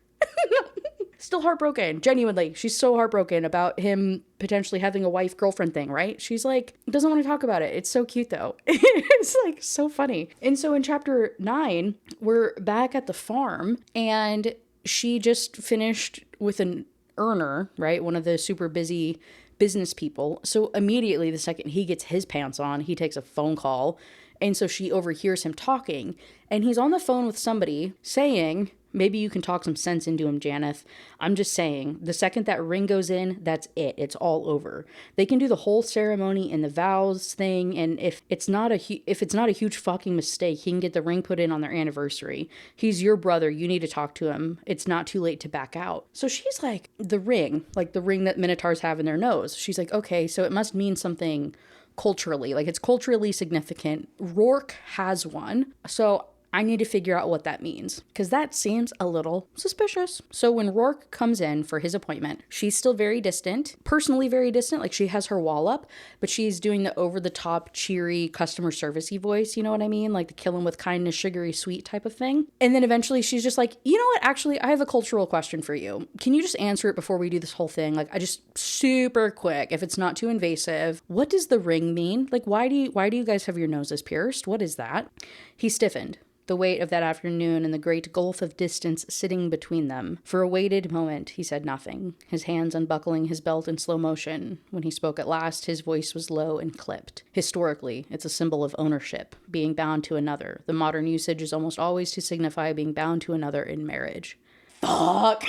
Still heartbroken. Genuinely. She's so heartbroken about him potentially having a wife-girlfriend thing, right? She's like, doesn't want to talk about it. It's so cute though. It's like so funny. And so in chapter 9, we're back at the farm and she just finished with an earner, right? One of the super busy business people. So immediately the second he gets his pants on, he takes a phone call. And so she overhears him talking and he's on the phone with somebody saying, maybe you can talk some sense into him, Janeth. I'm just saying, the second that ring goes in, that's it. It's all over. They can do the whole ceremony and the vows thing, and if it's not a huge fucking mistake, he can get the ring put in on their anniversary. He's your brother. You need to talk to him. It's not too late to back out. So she's like, the ring that Minotaurs have in their nose. She's like, okay, so it must mean something culturally. Like, it's culturally significant. Rourke has one. So I need to figure out what that means, because that seems a little suspicious. So when Rourke comes in for his appointment, she's still very distant, personally very distant. Like, she has her wall up, but she's doing the over-the-top, cheery, customer servicey voice, you know what I mean? Like the kill 'em with kindness, sugary sweet type of thing. And then eventually she's just like, you know what, actually, I have a cultural question for you. Can you just answer it before we do this whole thing? Like, I just, super quick, if it's not too invasive. What does the ring mean? Like, why do you guys have your noses pierced? What is that? He stiffened. The weight of that afternoon and the great gulf of distance sitting between them. For a waited moment, he said nothing, his hands unbuckling his belt in slow motion. When he spoke at last, his voice was low and clipped. Historically, it's a symbol of ownership, being bound to another. The modern usage is almost always to signify being bound to another in marriage. Fuck.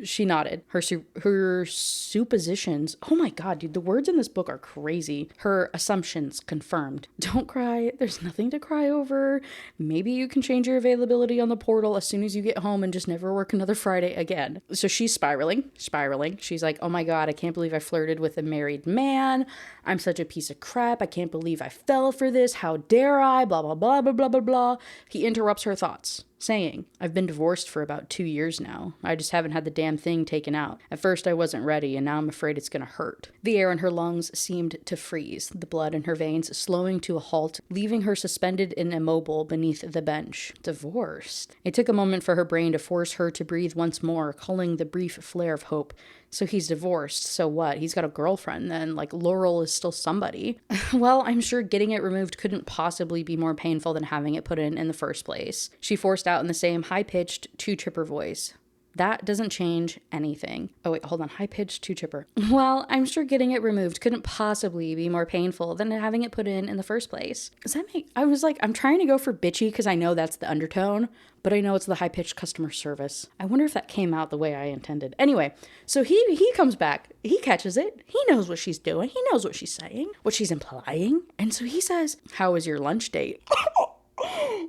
She nodded. Her suppositions. Oh my god, dude, the words in this book are crazy. Her assumptions confirmed. Don't cry. There's nothing to cry over. Maybe you can change your availability on the portal as soon as you get home and just never work another Friday again. So she's spiraling. She's like, oh my god, I can't believe I flirted with a married man. I'm such a piece of crap. I can't believe I fell for this. How dare I? Blah, blah, blah, blah, blah, blah, blah. He interrupts her thoughts, saying, I've been divorced for about 2 years now. I just haven't had the damn thing taken out. At first I wasn't ready, and now I'm afraid it's gonna hurt. The air in her lungs seemed to freeze, the blood in her veins slowing to a halt, leaving her suspended and immobile beneath the bench. Divorced? It took a moment for her brain to force her to breathe once more, culling the brief flare of hope. So he's divorced, so what? He's got a girlfriend then, like Laurel is still somebody. Well, I'm sure getting it removed couldn't possibly be more painful than having it put in the first place. She forced out in the same high-pitched, two-chipper voice. That doesn't change anything. Oh wait, hold on. High-pitched, two-chipper. Well, I'm sure getting it removed couldn't possibly be more painful than having it put in the first place. Does that make... I was like, I'm trying to go for bitchy because I know that's the undertone, but I know it's the high-pitched customer service. I wonder if that came out the way I intended. Anyway, so he comes back. He catches it. He knows what she's doing. He knows what she's saying, what she's implying. And so he says, how was your lunch date?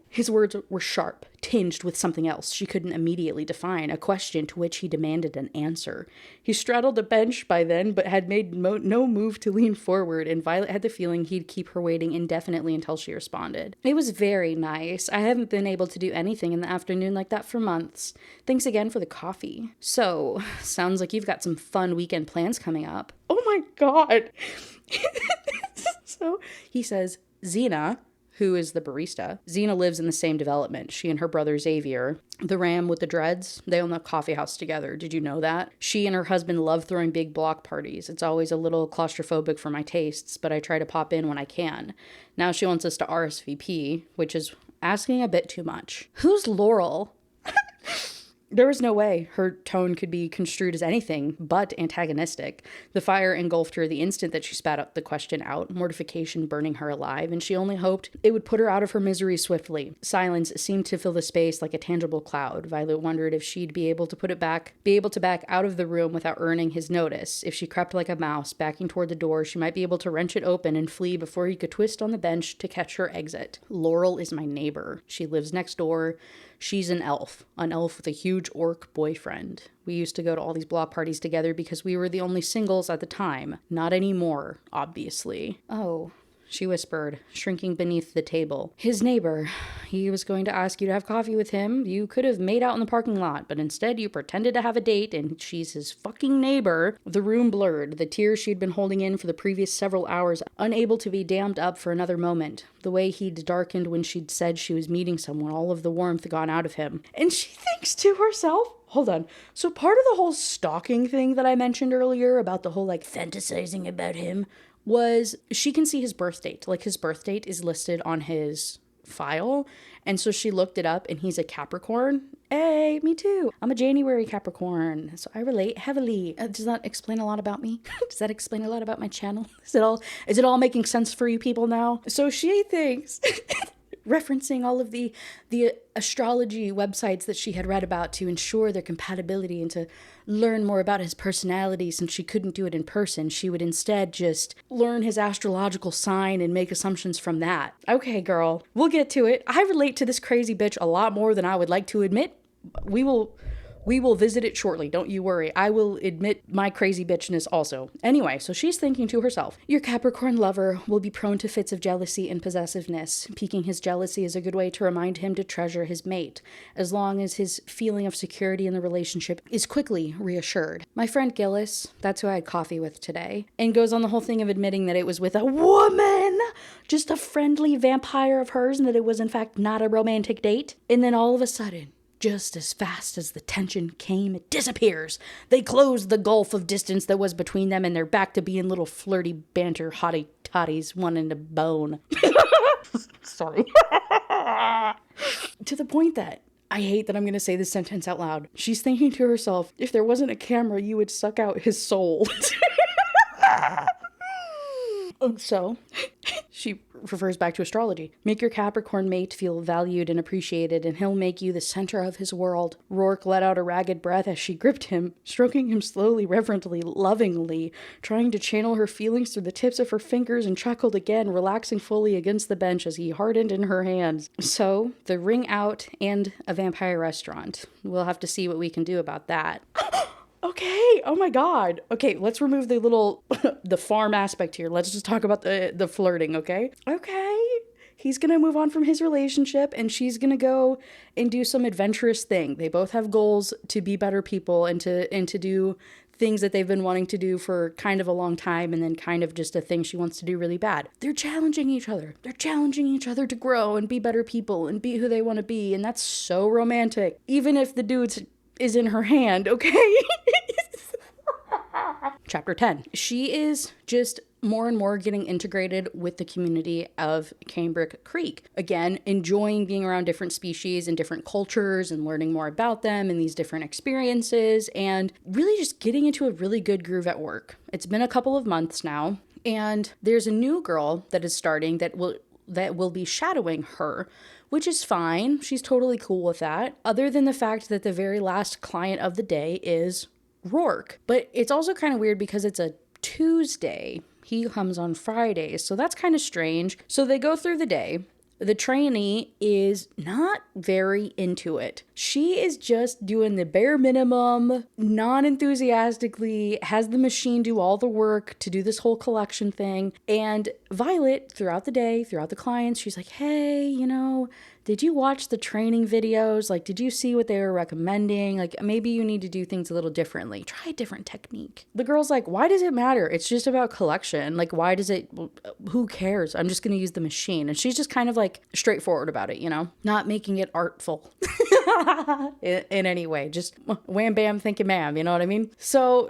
His words were sharp, tinged with something else she couldn't immediately define, a question to which he demanded an answer. He straddled the bench by then, but had made no move to lean forward, and Violet had the feeling he'd keep her waiting indefinitely until she responded. It was very nice. I haven't been able to do anything in the afternoon like that for months. Thanks again for the coffee. So, sounds like you've got some fun weekend plans coming up. Oh my god! So, he says, Xena, who is the barista. Xena lives in the same development. She and her brother Xavier, the ram with the dreads, they own the coffee house together. Did you know that? She and her husband love throwing big block parties. It's always a little claustrophobic for my tastes, but I try to pop in when I can. Now she wants us to RSVP, which is asking a bit too much. Who's Laurel? There was no way her tone could be construed as anything but antagonistic. The fire engulfed her the instant that she spat the question out, mortification burning her alive, and she only hoped it would put her out of her misery swiftly. Silence seemed to fill the space like a tangible cloud. Violet wondered if she'd be able to back out of the room without earning his notice. If she crept like a mouse, backing toward the door, she might be able to wrench it open and flee before he could twist on the bench to catch her exit. Laurel is my neighbor. She lives next door. She's an elf with a huge orc boyfriend. We used to go to all these block parties together because we were the only singles at the time. Not anymore, obviously. Oh, she whispered, shrinking beneath the table. His neighbor. He was going to ask you to have coffee with him. You could have made out in the parking lot, but instead you pretended to have a date, and she's his fucking neighbor. The room blurred, the tears she'd been holding in for the previous several hours, unable to be dammed up for another moment. The way he'd darkened when she'd said she was meeting someone, all of the warmth gone out of him. And she thinks to herself, hold on. So part of the whole stalking thing that I mentioned earlier about the whole fantasizing about him was she can see his birth date. His birth date is listed on his file. And so she looked it up and he's a Capricorn. Hey, me too. I'm a January Capricorn. So I relate heavily. Does that explain a lot about me? Does that explain a lot about my channel? Is it all making sense for you people now? So she thinks referencing all of the astrology websites that she had read about to ensure their compatibility and to learn more about his personality. Since she couldn't do it in person, she would instead just learn his astrological sign and make assumptions from that. Okay, girl, we'll get to it. I relate to this crazy bitch a lot more than I would like to admit. We will visit it shortly, don't you worry. I will admit my crazy bitchness also. Anyway, so she's thinking to herself, your Capricorn lover will be prone to fits of jealousy and possessiveness. Piquing his jealousy is a good way to remind him to treasure his mate, as long as his feeling of security in the relationship is quickly reassured. My friend Gillis, that's who I had coffee with today, and goes on the whole thing of admitting that it was with a woman, just a friendly vampire of hers, and that it was in fact not a romantic date. And then all of a sudden, just as fast as the tension came, it disappears. They close the gulf of distance that was between them, and they're back to being little flirty banter hottie toddies, one in a bone. Sorry. To the point that I hate that I'm going to say this sentence out loud. She's thinking to herself, if there wasn't a camera, you would suck out his soul. So, she refers back to astrology. Make your Capricorn mate feel valued and appreciated, and he'll make you the center of his world. Rourke let out a ragged breath as she gripped him, stroking him slowly, reverently, lovingly, trying to channel her feelings through the tips of her fingers, and chuckled again, relaxing fully against the bench as he hardened in her hands. So, the ring out and a vampire restaurant. We'll have to see what we can do about that. Okay. Oh my God. Okay, let's remove the little, the farm aspect here. Let's just talk about the flirting, okay? Okay. He's gonna move on from his relationship, and she's gonna go and do some adventurous thing. They both have goals to be better people and to do things that they've been wanting to do for kind of a long time, and then kind of just a thing she wants to do really bad. They're challenging each other. They're challenging each other to grow and be better people and be who they want to be, and that's so romantic. Even if the dude's is in her hand, okay? Chapter 10. She is just more and more getting integrated with the community of Cambric Creek. Again, enjoying being around different species and different cultures and learning more about them and these different experiences, and really just getting into a really good groove at work. It's been a couple of months now, and there's a new girl that is starting that will be shadowing her, which is fine. She's totally cool with that, other than the fact that the very last client of the day is Rourke. But it's also kind of weird because it's a Tuesday. He comes on Fridays, so that's kind of strange. So they go through the day. The trainee is not very into it. She is just doing the bare minimum, non-enthusiastically, has the machine do all the work to do this whole collection thing. And Violet, throughout the day, throughout the clients, she's like, hey, did you watch the training videos? Like, did you see what they were recommending? Like, maybe you need to do things a little differently. Try a different technique. The girl's like, why does it matter? It's just about collection. Like, why does it, who cares? I'm just going to use the machine. And she's just kind of like straightforward about it, not making it artful in any way. Just wham, bam, thinking ma'am, you know what I mean? So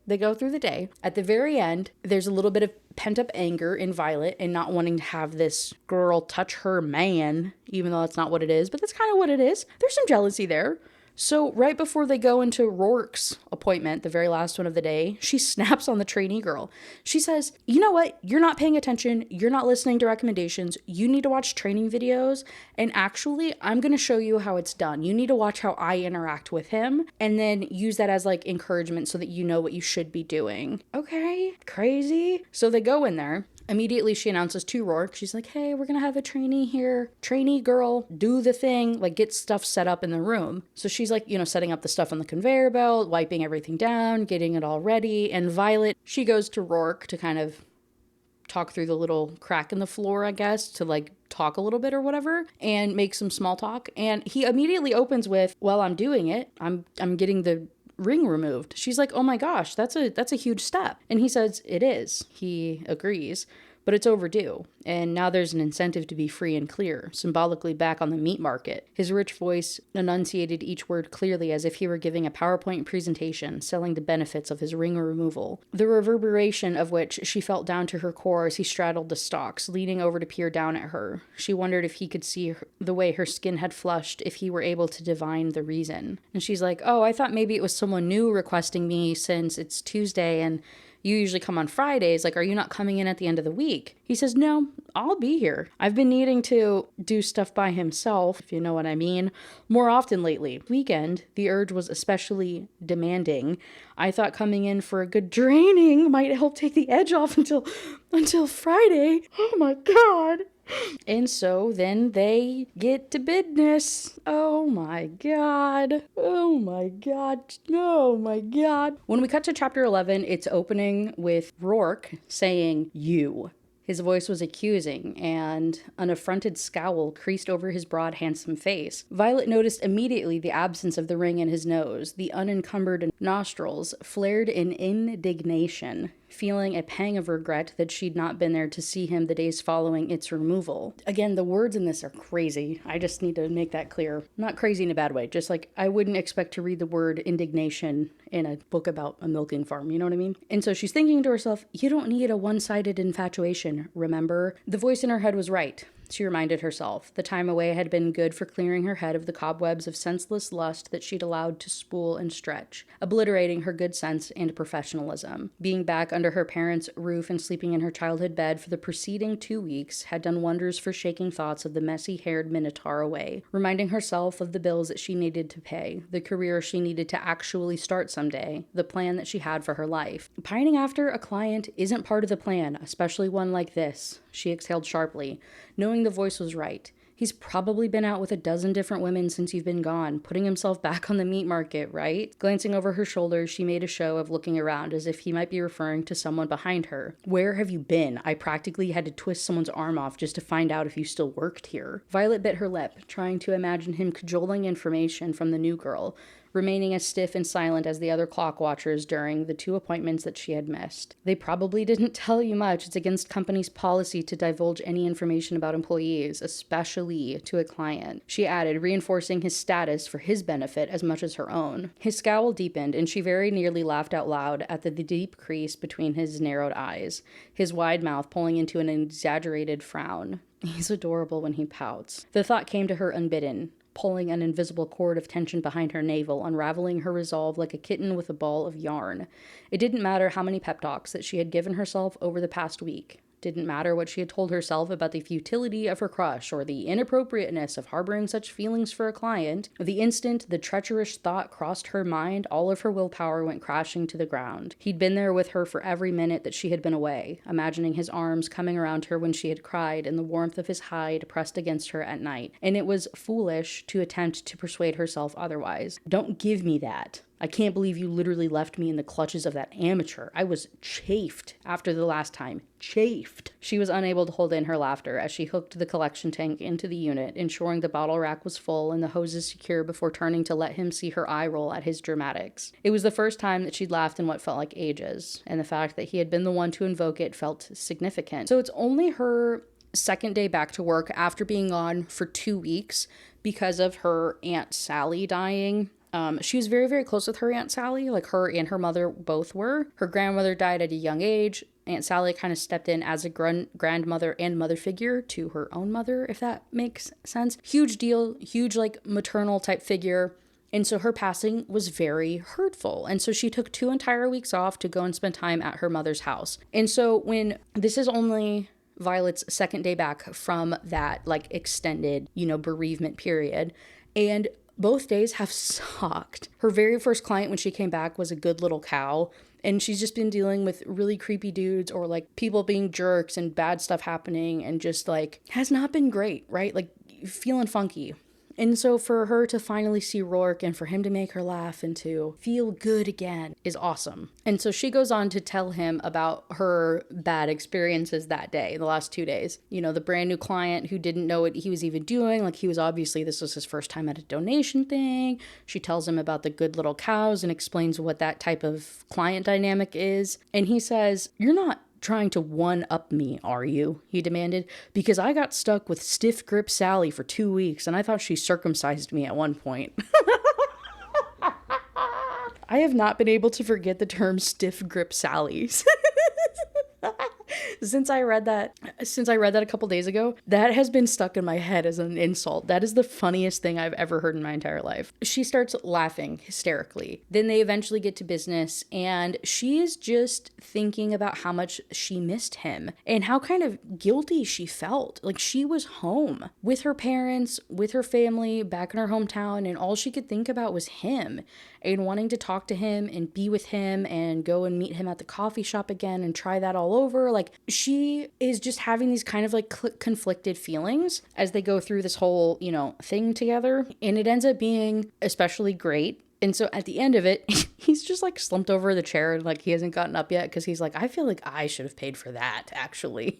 they go through the day. At the very end, there's a little bit of pent-up anger in Violet and not wanting to have this girl touch her man, even though that's not what it is, but that's kind of what it is. There's some jealousy there. So right before they go into Rourke's appointment, the very last one of the day, she snaps on the trainee girl. She says, you know what? You're not paying attention. You're not listening to recommendations. You need to watch training videos. And actually, I'm going to show you how it's done. You need to watch how I interact with him and then use that as like encouragement so that you know what you should be doing. Okay, crazy. So they go in there. Immediately, she announces to Rourke, she's like, hey, we're going to have a trainee here. Trainee girl, do the thing, like get stuff set up in the room. So she's like, setting up the stuff on the conveyor belt, wiping everything down, getting it all ready. And Violet, she goes to Rourke to kind of talk through the little crack in the floor, I guess, to like talk a little bit or whatever and make some small talk. And he immediately opens with, well, I'm doing it. I'm getting the ring removed. She's like, oh my gosh, that's a huge step. And he says, it is. He agrees, but it's overdue. And now there's an incentive to be free and clear, symbolically back on the meat market. His rich voice enunciated each word clearly as if he were giving a PowerPoint presentation, selling the benefits of his ring removal, the reverberation of which she felt down to her core as he straddled the stalks, leaning over to peer down at her. She wondered if he could see the way her skin had flushed, if he were able to divine the reason. And she's like, oh, I thought maybe it was someone new requesting me since it's Tuesday and you usually come on Fridays. Like, are you not coming in at the end of the week? He says, no, I'll be here. I've been needing to do stuff by himself, if you know what I mean, more often lately. Weekend, the urge was especially demanding. I thought coming in for a good draining might help take the edge off until Friday. Oh my God. And so then they get to business. Oh my god. Oh my god. Oh my god. When we cut to chapter 11, it's opening with Rourke saying, "You." His voice was accusing, and an affronted scowl creased over his broad, handsome face. Violet noticed immediately the absence of the ring in his nose. The unencumbered nostrils flared in indignation, feeling a pang of regret that she'd not been there to see him the days following its removal. Again, the words in this are crazy. I just need to make that clear. Not crazy in a bad way, just like I wouldn't expect to read the word indignation in a book about a milking farm, you know what I mean? And so she's thinking to herself, you don't need a one-sided infatuation, remember? The voice in her head was right. She reminded herself. The time away had been good for clearing her head of the cobwebs of senseless lust that she'd allowed to spool and stretch, obliterating her good sense and professionalism. Being back under her parents' roof and sleeping in her childhood bed for the preceding 2 weeks had done wonders for shaking thoughts of the messy-haired minotaur away, reminding herself of the bills that she needed to pay, the career she needed to actually start someday, the plan that she had for her life. Pining after a client isn't part of the plan, especially one like this, she exhaled sharply, knowing the voice was right. He's probably been out with a dozen different women since you've been gone, putting himself back on the meat market, right? Glancing over her shoulder, she made a show of looking around as if he might be referring to someone behind her. Where have you been? I practically had to twist someone's arm off just to find out if you still worked here. Violet bit her lip, trying to imagine him cajoling information from the new girl, remaining as stiff and silent as the other clock watchers during the 2 appointments that she had missed. They probably didn't tell you much. It's against company's policy to divulge any information about employees, especially to a client, she added, reinforcing his status for his benefit as much as her own. His scowl deepened, and she very nearly laughed out loud at the deep crease between his narrowed eyes, his wide mouth pulling into an exaggerated frown. He's adorable when he pouts. The thought came to her unbidden, pulling an invisible cord of tension behind her navel, unraveling her resolve like a kitten with a ball of yarn. It didn't matter how many pep talks that she had given herself over the past week. Didn't matter what she had told herself about the futility of her crush or the inappropriateness of harboring such feelings for a client. The instant the treacherous thought crossed her mind, all of her willpower went crashing to the ground. He'd been there with her for every minute that she had been away, imagining his arms coming around her when she had cried and the warmth of his hide pressed against her at night. And it was foolish to attempt to persuade herself otherwise. Don't give me that. I can't believe you literally left me in the clutches of that amateur. I was chafed after the last time. Chafed. She was unable to hold in her laughter as she hooked the collection tank into the unit, ensuring the bottle rack was full and the hoses secure before turning to let him see her eye roll at his dramatics. It was the first time that she'd laughed in what felt like ages, and the fact that he had been the one to invoke it felt significant. So it's only her second day back to work after being gone for 2 weeks because of her Aunt Sally dying. She was very, very close with her Aunt Sally. Like, her and her mother both were. Her grandmother died at a young age. Aunt Sally kind of stepped in as a grandmother and mother figure to her own mother, if that makes sense. Huge deal, huge, like, maternal type figure. And so her passing was very hurtful. And so she took 2 entire weeks off to go and spend time at her mother's house. And so when this is only Violet's second day back from that, like, extended, bereavement period, and both days have sucked. Her very first client when she came back was a good little cow, and she's just been dealing with really creepy dudes or like people being jerks and bad stuff happening, and just like has not been great, right? Like, feeling funky. And so for her to finally see Rourke and for him to make her laugh and to feel good again is awesome. And so she goes on to tell him about her bad experiences that day, the last 2 days. The brand new client who didn't know what he was even doing. Like, this was his first time at a donation thing. She tells him about the good little cows and explains what that type of client dynamic is. And he says, "You're not trying to one-up me, are you?" he demanded. "Because I got stuck with stiff grip Sally for 2 weeks, and I thought she circumcised me at one point." I have not been able to forget the term stiff grip Sallies. Since I read that a couple days ago, that has been stuck in my head as an insult. That is the funniest thing I've ever heard in my entire life. She starts laughing hysterically. Then they eventually get to business, and she is just thinking about how much she missed him and how kind of guilty she felt. Like, she was home with her parents, with her family, back in her hometown, and all she could think about was him and wanting to talk to him and be with him and go and meet him at the coffee shop again and try that all over. Like, she is just having these kind of like conflicted feelings as they go through this whole, thing together. And it ends up being especially great. And so at the end of it, he's just like slumped over the chair and like he hasn't gotten up yet because he's like, I feel like I should have paid for that, actually.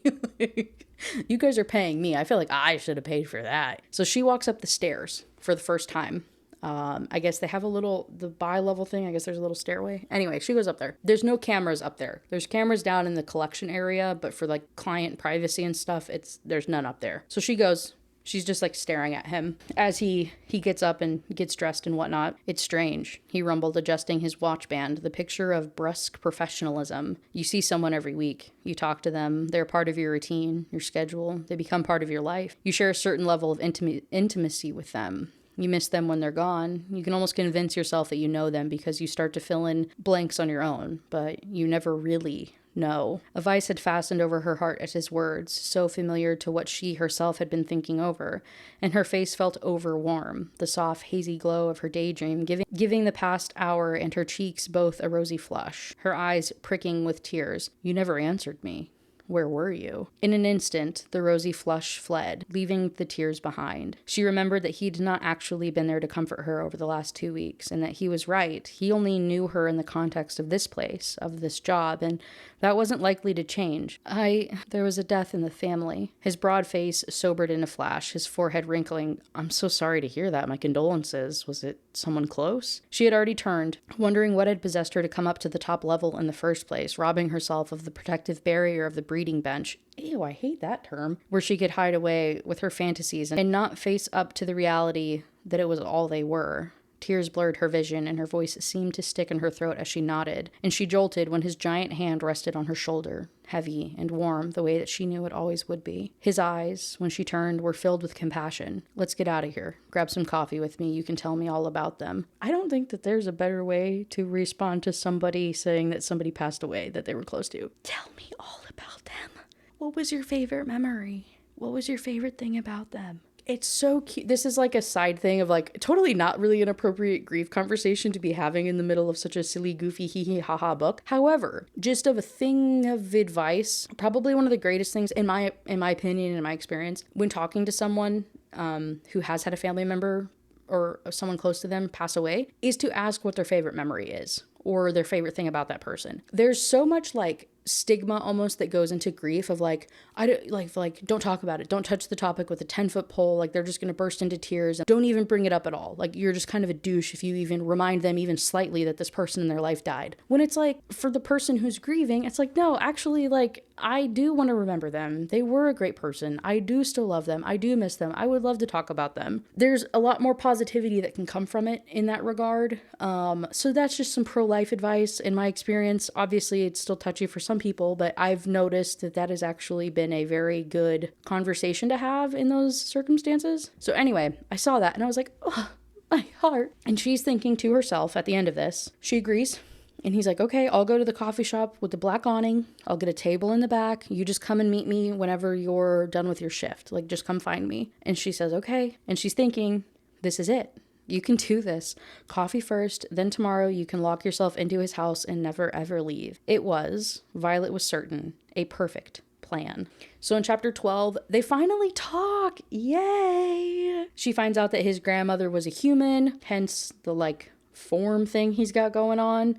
You guys are paying me. I feel like I should have paid for that. So she walks up the stairs for the first time. I guess they have the bi-level thing. I guess there's a little stairway. Anyway, she goes up there. There's no cameras up there. There's cameras down in the collection area, but for like client privacy and stuff, there's none up there. So she goes. She's just like staring at him as he gets up and gets dressed and whatnot. It's strange, he rumbled, adjusting his watch band, the picture of brusque professionalism. You see someone every week. You talk to them. They're part of your routine, your schedule. They become part of your life. You share a certain level of intimacy with them. You miss them when they're gone. You can almost convince yourself that you know them because you start to fill in blanks on your own, but you never really know. A vice had fastened over her heart at his words, so familiar to what she herself had been thinking over, and her face felt over-warm, the soft, hazy glow of her daydream, giving the past hour and her cheeks both a rosy flush, her eyes pricking with tears. You never answered me. Where were you? In an instant, the rosy flush fled, leaving the tears behind. She remembered that he'd not actually been there to comfort her over the last 2 weeks, and that he was right. He only knew her in the context of this place, of this job, and that wasn't likely to change. There was a death in the family. His broad face sobered in a flash, his forehead wrinkling. I'm so sorry to hear that. My condolences. Was it someone close? She had already turned, wondering what had possessed her to come up to the top level in the first place, robbing herself of the protective barrier of the breeding bench. Ew, I hate that term. Where she could hide away with her fantasies and not face up to the reality that it was all they were. Tears blurred her vision, and her voice seemed to stick in her throat as she nodded, and she jolted when his giant hand rested on her shoulder, heavy and warm, the way that she knew it always would be. His eyes, when she turned, were filled with compassion. Let's get out of here. Grab some coffee with me. You can tell me all about them. I don't think that there's a better way to respond to somebody saying that somebody passed away that they were close to. Tell me all about them. What was your favorite memory? What was your favorite thing about them? It's so cute. This is like a side thing of like totally not really an appropriate grief conversation to be having in the middle of such a silly, goofy, hee hee ha ha book. However, just of a thing of advice, probably one of the greatest things in my opinion, in my experience, when talking to someone who has had a family member or someone close to them pass away, is to ask what their favorite memory is or their favorite thing about that person. There's so much like stigma almost that goes into grief of like, I don't don't talk about it. Don't touch the topic with a 10-foot pole. Like they're just going to burst into tears. Don't even bring it up at all. Like you're just kind of a douche if you even remind them even slightly that this person in their life died. When it's like for the person who's grieving, it's like, no, actually like I do want to remember them. They were a great person. I do still love them. I do miss them. I would love to talk about them. There's a lot more positivity that can come from it in that regard. So that's just some pro-life advice in my experience. Obviously it's still touchy for some people, but I've noticed that has actually been a very good conversation to have in those circumstances. So anyway, I saw that and I was like, oh, my heart. And she's thinking to herself at the end of this, she agrees. And he's like, okay, I'll go to the coffee shop with the black awning. I'll get a table in the back. You just come and meet me whenever you're done with your shift. Like, just come find me. And she says, okay. And she's thinking, this is it. You can do this. Coffee first, then tomorrow you can lock yourself into his house and never ever leave. It was, Violet was certain, a perfect plan. So in chapter 12, they finally talk. Yay! She finds out that his grandmother was a human, hence the form thing he's got going on,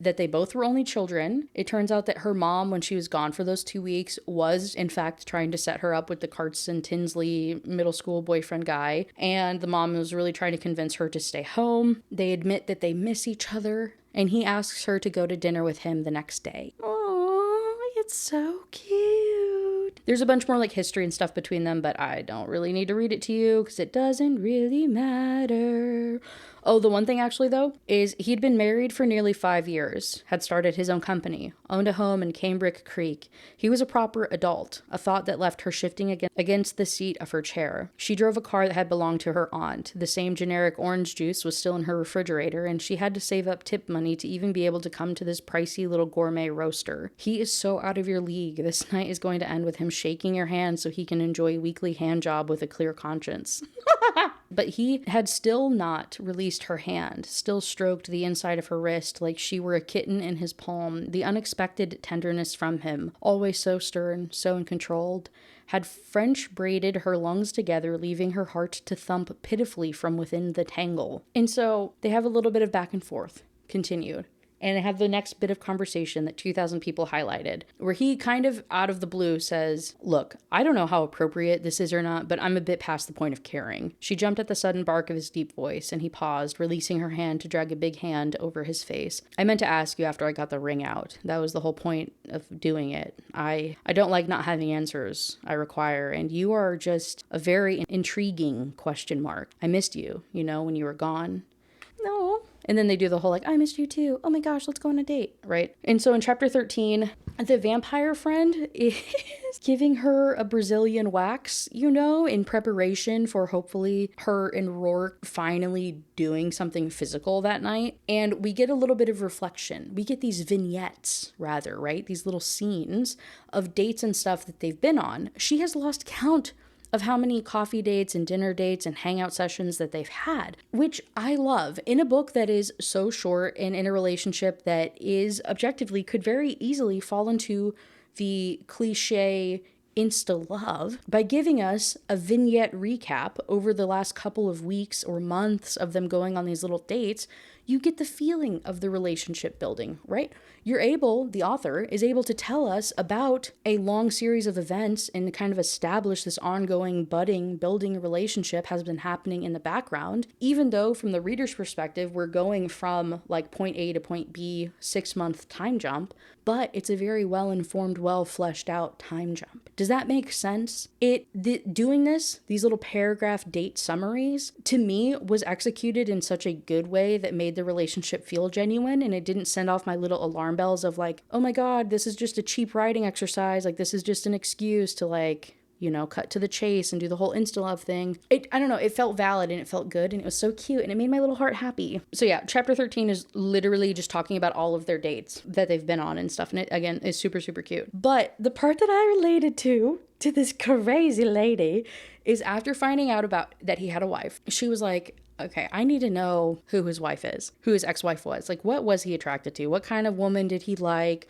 that they both were only children. It turns out that her mom, when she was gone for those 2 weeks, was in fact trying to set her up with the Carson Tinsley middle school boyfriend guy, and the mom was really trying to convince her to stay home. They admit that they miss each other, and he asks her to go to dinner with him the next day. Oh, it's so cute. There's a bunch more history and stuff between them, but I don't really need to read it to you because it doesn't really matter. Oh, the one thing actually, though, is he'd been married for nearly 5 years, had started his own company, owned a home in Cambrick Creek. He was a proper adult, a thought that left her shifting against the seat of her chair. She drove a car that had belonged to her aunt. The same generic orange juice was still in her refrigerator, and she had to save up tip money to even be able to come to this pricey little gourmet roaster. He is so out of your league. This night is going to end with him shaking your hand so he can enjoy a weekly hand job with a clear conscience. But he had still not released her hand, still stroked the inside of her wrist like she were a kitten in his palm. The unexpected tenderness from him, always so stern, so uncontrolled, had French braided her lungs together, leaving her heart to thump pitifully from within the tangle. And so they have a little bit of back and forth, continued. And they have the next bit of conversation that 2,000 people highlighted, where he kind of out of the blue says, look, I don't know how appropriate this is or not, but I'm a bit past the point of caring. She jumped at the sudden bark of his deep voice, and he paused, releasing her hand to drag a big hand over his face. I meant to ask you after I got the ring out. That was the whole point of doing it. I don't like not having answers I require, and you are just a very intriguing question mark. I missed you, when you were gone. No. And then they do the whole I missed you too. Oh my gosh, let's go on a date, right? And so in chapter 13, the vampire friend is giving her a Brazilian wax, in preparation for hopefully her and Rourke finally doing something physical that night. And we get a little bit of reflection. We get these vignettes, rather, right? These little scenes of dates and stuff that they've been on. She has lost count of how many coffee dates and dinner dates and hangout sessions that they've had, which I love in a book that is so short and in a relationship that is objectively could very easily fall into the cliche insta love by giving us a vignette recap over the last couple of weeks or months of them going on these little dates. You get the feeling of the relationship building, right? The author is able to tell us about a long series of events and kind of establish this ongoing building relationship has been happening in the background, even though from the reader's perspective, we're going from point A to point B, 6-month time jump, but it's a very well-informed, well-fleshed out time jump. Does that make sense? Doing these little paragraph date summaries, to me, was executed in such a good way that made the relationship feel genuine, and it didn't send off my little alarm bells of oh my God, this is just a cheap writing exercise. This is just an excuse to cut to the chase and do the whole insta love thing. I don't know, it felt valid and it felt good and it was so cute and it made my little heart happy. So yeah, chapter 13 is literally just talking about all of their dates that they've been on and stuff. And it, again, is super, super cute. But the part that I related to this crazy lady is after finding out about that he had a wife, she was like, okay, I need to know who his wife is, who his ex-wife was. What was he attracted to? What kind of woman did he like?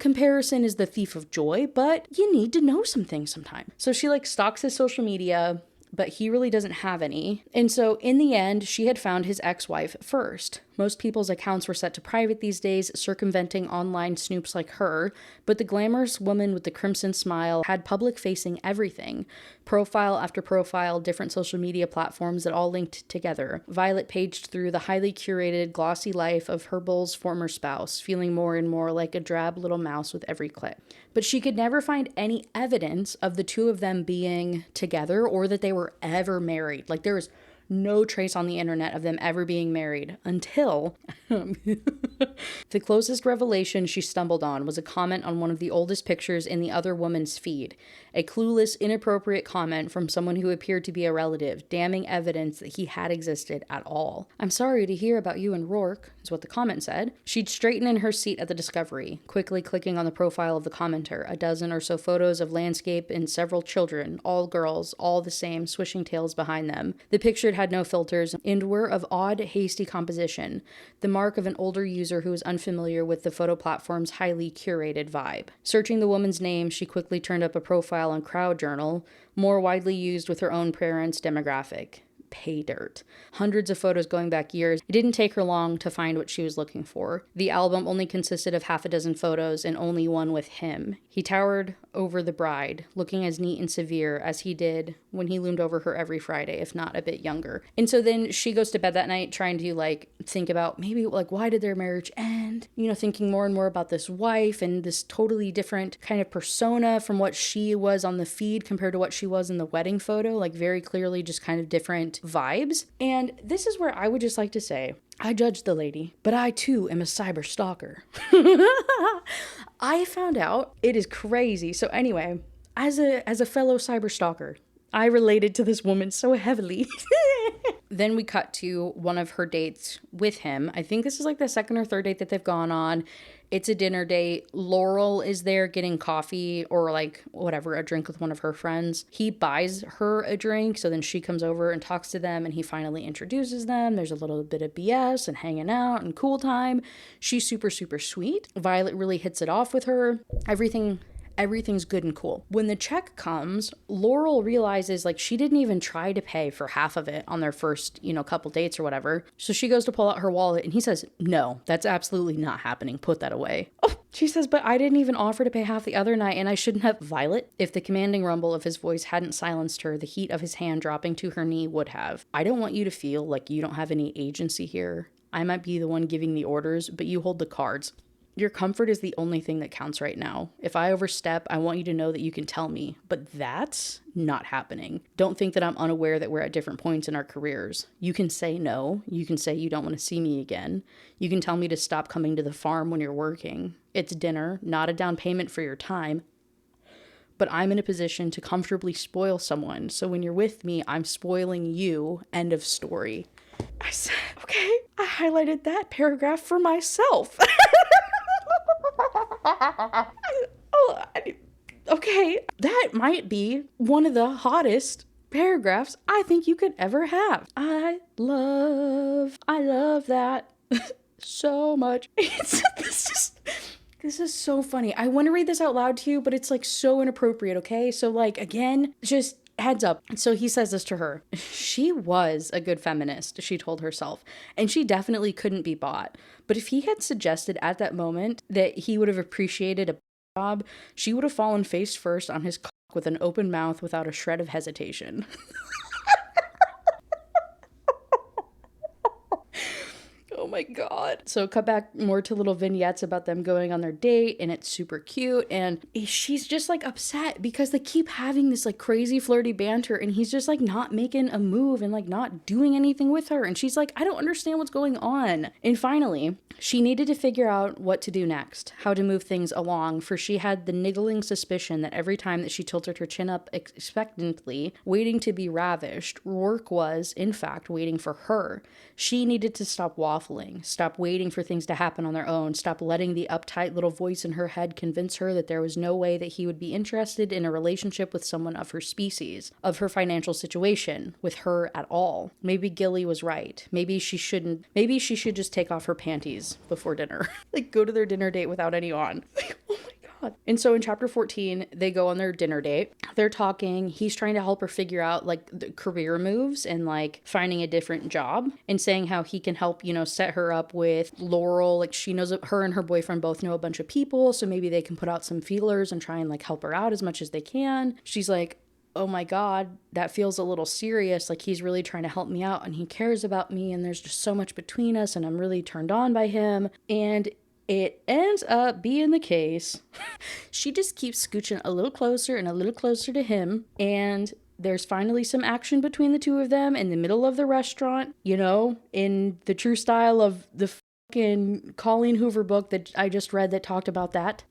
Comparison is the thief of joy, but you need to know some things sometimes. So she stalks his social media, but he really doesn't have any. And so in the end, she had found his ex-wife first. Most people's accounts were set to private these days, circumventing online snoops like her, but the glamorous woman with the crimson smile had public-facing everything. Profile after profile, different social media platforms that all linked together. Violet paged through the highly curated, glossy life of Herbal's former spouse, feeling more and more like a drab little mouse with every click. But she could never find any evidence of the two of them being together or that they were ever married. There was no trace on the internet of them ever being married until the closest revelation she stumbled on was a comment on one of the oldest pictures in the other woman's feed. A clueless, inappropriate comment from someone who appeared to be a relative, damning evidence that he had existed at all. I'm sorry to hear about you and Rourke, is what the comment said. She'd straighten in her seat at the discovery, quickly clicking on the profile of the commenter, a dozen or so photos of landscape and several children, all girls, all the same, swishing tails behind them. The picture had no filters and were of odd, hasty composition, the mark of an older user who was unfamiliar with the photo platform's highly curated vibe. Searching the woman's name, she quickly turned up a profile on Crowd Journal, more widely used with her own parents' demographic. Pay dirt. Hundreds of photos going back years. It didn't take her long to find what she was looking for. The album only consisted of half a dozen photos and only one with him. He towered over the bride, looking as neat and severe as he did when he loomed over her every Friday, if not a bit younger. And so then she goes to bed that night trying to think about maybe why did their marriage end? Thinking more and more about this wife and this totally different kind of persona from what she was on the feed compared to what she was in the wedding photo, very clearly just kind of different vibes. And this is where I would just like to say, I judge the lady, but I too am a cyber stalker. I found out it is crazy. So anyway, as a fellow cyber stalker, I related to this woman so heavily. Then we cut to one of her dates with him. I think this is like the second or third date that they've gone on. It's a dinner date. Laurel is there getting coffee or like whatever, a drink with one of her friends. He buys her a drink. So then she comes over and talks to them and he finally introduces them. There's a little bit of BS and hanging out and cool time. She's super, super sweet. Violet really hits it off with her. Everything's good and cool. When the check comes, Laurel realizes like she didn't even try to pay for half of it on their first, couple dates or whatever. So she goes to pull out her wallet and he says, no, that's absolutely not happening. Put that away. Oh, she says, but I didn't even offer to pay half the other night and I shouldn't have. Violet, if the commanding rumble of his voice hadn't silenced her, the heat of his hand dropping to her knee would have. I don't want you to feel like you don't have any agency here. I might be the one giving the orders, but you hold the cards. Your comfort is the only thing that counts right now. If I overstep, I want you to know that you can tell me, but that's not happening. Don't think that I'm unaware that we're at different points in our careers. You can say no. You can say you don't want to see me again. You can tell me to stop coming to the farm when you're working. It's dinner, not a down payment for your time. But I'm in a position to comfortably spoil someone. So when you're with me, I'm spoiling you. End of story. I said, okay, I highlighted that paragraph for myself. Okay, that might be one of the hottest paragraphs I think you could ever have. I love that so much. This is so funny. I want to read this out loud to you, but it's like so inappropriate, okay? So like, again, just heads up. So he says this to her. She was a good feminist, she told herself, and she definitely couldn't be bought. But if he had suggested at that moment that he would have appreciated a job, she would have fallen face first on his cock with an open mouth without a shred of hesitation. Oh my God. So cut back more to little vignettes about them going on their date, and it's super cute. And she's just like upset because they keep having this like crazy flirty banter and he's just like not making a move and like not doing anything with her. And she's like, I don't understand what's going on. And finally, she needed to figure out what to do next, how to move things along, for she had the niggling suspicion that every time that she tilted her chin up expectantly, waiting to be ravished, Rourke was, in fact, waiting for her. She needed to stop waffling, stop waiting for things to happen on their own, stop letting the uptight little voice in her head convince her that there was no way that he would be interested in a relationship with someone of her species, of her financial situation, with her at all. Maybe Gilly was right. Maybe she should just take off her panties before dinner. Like, go to their dinner date without any on. Like, oh my God. And so in chapter 14, they go on their dinner date. They're talking. He's trying to help her figure out like the career moves and like finding a different job, and saying how he can help, set her up with Laurel. Like, she knows her and her boyfriend both know a bunch of people. So maybe they can put out some feelers and try and like help her out as much as they can. She's like, oh my God, that feels a little serious. Like, he's really trying to help me out and he cares about me and there's just so much between us and I'm really turned on by him. And it ends up being the case. She just keeps scooching a little closer and a little closer to him. And there's finally some action between the two of them in the middle of the restaurant, in the true style of the fucking Colleen Hoover book that I just read that talked about that,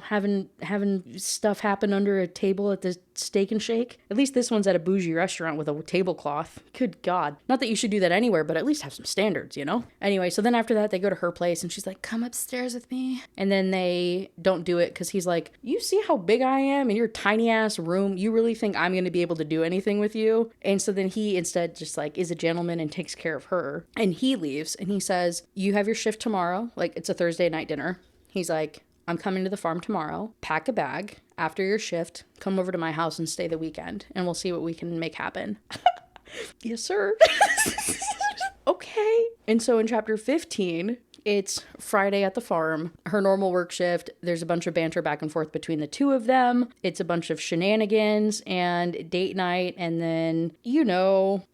having stuff happen under a table at the Steak and Shake. At least this one's at a bougie restaurant with a tablecloth. Good God. Not that you should do that anywhere, but at least have some standards, Anyway, so then after that, they go to her place and she's like, come upstairs with me. And then they don't do it because he's like, you see how big I am in your tiny ass room? You really think I'm going to be able to do anything with you? And so then he instead just like is a gentleman and takes care of her. And he leaves and he says, you have your shift tomorrow. Like, it's a Thursday night dinner. He's like, I'm coming to the farm tomorrow. Pack a bag. After your shift, come over to my house and stay the weekend, and we'll see what we can make happen. Yes, sir. Okay. And so in chapter 15, it's Friday at the farm, her normal work shift. There's a bunch of banter back and forth between the two of them. It's a bunch of shenanigans and date night, and then,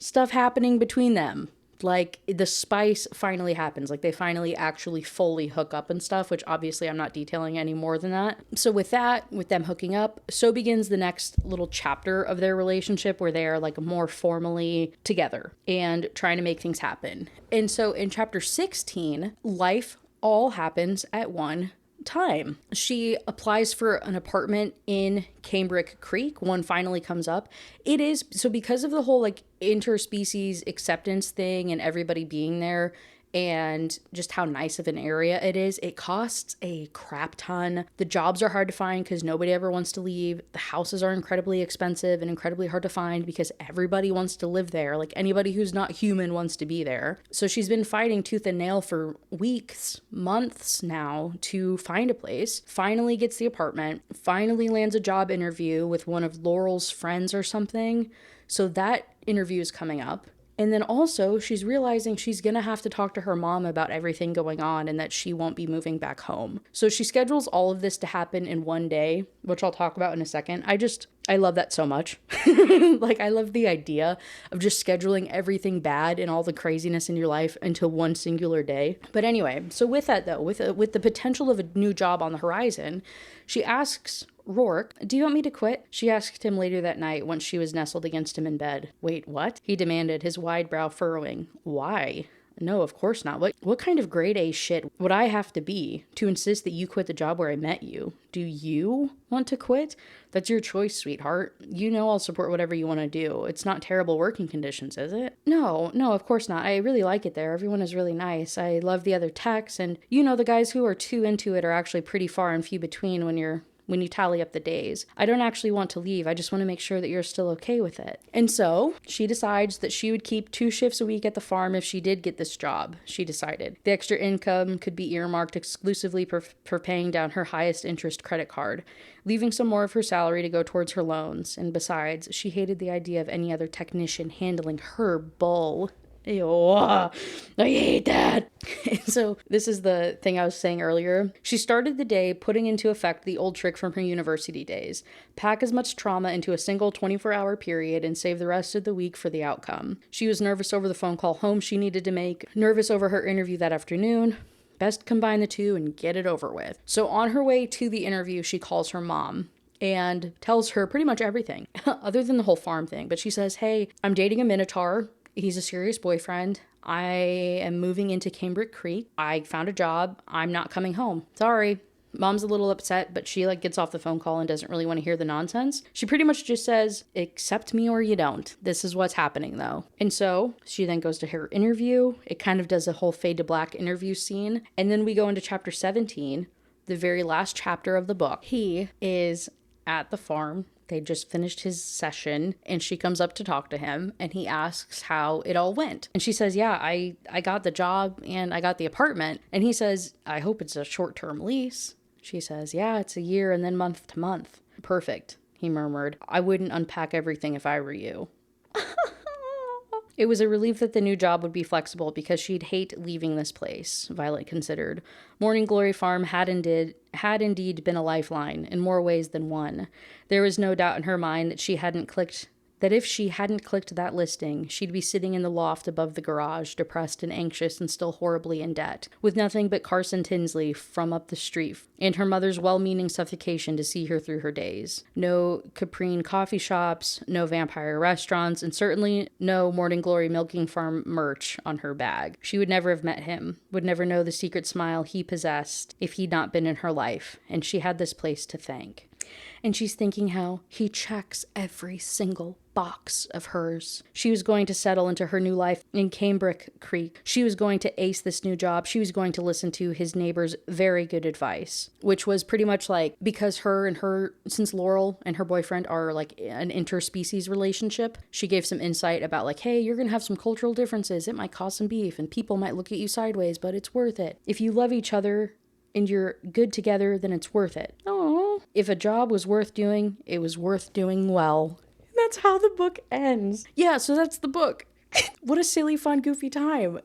stuff happening between them. Like, the spice finally happens. Like, they finally actually fully hook up and stuff, which obviously I'm not detailing any more than that. So with that, with them hooking up, so begins the next little chapter of their relationship where they are like more formally together and trying to make things happen. And so in chapter 16, life all happens at one time. She applies for an apartment in Cambric Creek. One finally comes up. It is, so because of the whole like interspecies acceptance thing and everybody being there, and just how nice of an area it is, it costs a crap ton. The jobs are hard to find because nobody ever wants to leave. The houses are incredibly expensive and incredibly hard to find because everybody wants to live there. Like anybody who's not human wants to be there. So she's been fighting tooth and nail for weeks, months now to find a place. Finally gets the apartment, finally lands a job interview with one of Laurel's friends or something. So that interview is coming up. And then also she's realizing she's going to have to talk to her mom about everything going on and that she won't be moving back home. So she schedules all of this to happen in one day, which I'll talk about in a second. I love that so much. Like, I love the idea of just scheduling everything bad and all the craziness in your life into one singular day. But anyway, so with that though, with the potential of a new job on the horizon, she asks Rourke, "Do you want me to quit?" She asked him later that night once she was nestled against him in bed. "Wait, what?" he demanded, his wide brow furrowing. "Why?" "No, of course not. What kind of grade A shit would I have to be to insist that you quit the job where I met you? Do you want to quit? That's your choice, sweetheart. You know I'll support whatever you want to do. It's not terrible working conditions, is it?" No, of course not. I really like it there. Everyone is really nice. I love the other techs, and the guys who are too into it are actually pretty far and few between when you tally up the days. I don't actually want to leave. I just want to make sure that you're still okay with it. And so she decides that she would keep 2 shifts a week at the farm if she did get this job, she decided. The extra income could be earmarked exclusively for paying down her highest interest credit card, leaving some more of her salary to go towards her loans. And besides, she hated the idea of any other technician handling her bull. Ew, I hate that. So this is the thing I was saying earlier. She started the day putting into effect the old trick from her university days. Pack as much trauma into a single 24-hour period and save the rest of the week for the outcome. She was nervous over the phone call home she needed to make, nervous over her interview that afternoon. Best combine the two and get it over with. So on her way to the interview, she calls her mom and tells her pretty much everything, other than the whole farm thing. But she says, "Hey, I'm dating a Minotaur. He's a serious boyfriend. I am moving into Cambric Creek. I found a job. I'm not coming home. Sorry." Mom's a little upset, but she gets off the phone call and doesn't really want to hear the nonsense. She pretty much just says, "Accept me or you don't. This is what's happening though." And so she then goes to her interview. It kind of does a whole fade to black interview scene. And then we go into chapter 17, the very last chapter of the book. He is at the farm. They just finished his session and she comes up to talk to him and he asks how it all went. And she says, "Yeah, I got the job and I got the apartment." And he says, "I hope it's a short-term lease." She says, "Yeah, it's a year and then month to month." "Perfect," he murmured. "I wouldn't unpack everything if I were you." It was a relief that the new job would be flexible because she'd hate leaving this place, Violet considered. Morning Glory Farm had indeed been a lifeline in more ways than one. There was no doubt in her mind that if she hadn't clicked that listing, she'd be sitting in the loft above the garage, depressed and anxious and still horribly in debt, with nothing but Carson Tinsley from up the street, and her mother's well-meaning suffocation to see her through her days. No Caprine coffee shops, no vampire restaurants, and certainly no Morning Glory Milking Farm merch on her bag. She would never have met him, would never know the secret smile he possessed if he'd not been in her life, and she had this place to thank. And she's thinking how he checks every single box of hers. She was going to settle into her new life in Cambric Creek. She was going to ace this new job. She was going to listen to his neighbor's very good advice, which was pretty much because since Laurel and her boyfriend are an interspecies relationship, she gave some insight about hey, you're going to have some cultural differences. It might cause some beef and people might look at you sideways, but it's worth it. If you love each other and you're good together, then it's worth it. Oh, if a job was worth doing, it was worth doing well. That's how the book ends. Yeah, so that's the book. What a silly, fun, goofy time.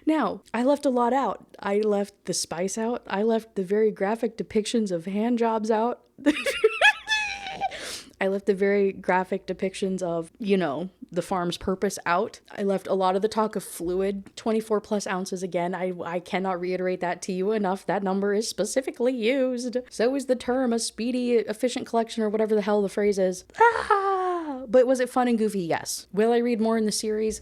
Now, I left a lot out. I left the spice out. I left the very graphic depictions of hand jobs out. I left the very graphic depictions of, the farm's purpose out. I left a lot of the talk of fluid, 24 plus ounces again. I cannot reiterate that to you enough. That number is specifically used. So is the term a speedy, efficient collection or whatever the hell the phrase is. But was it fun and goofy? Yes. Will I read more in the series?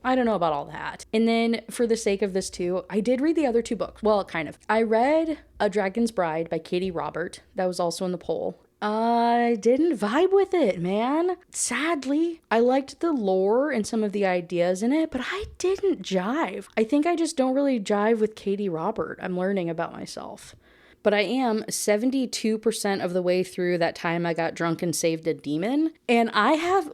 I don't know about all that. And then for the sake of this too, I did read the other two books. Well, kind of. I read A Dragon's Bride by Katie Robert. That was also in the poll. I didn't vibe with it, man. Sadly, I liked the lore and some of the ideas in it, but I didn't jive. I think I just don't really jive with Katie Robert. I'm learning about myself. But I am 72% of the way through that time I got drunk and saved a demon. And I have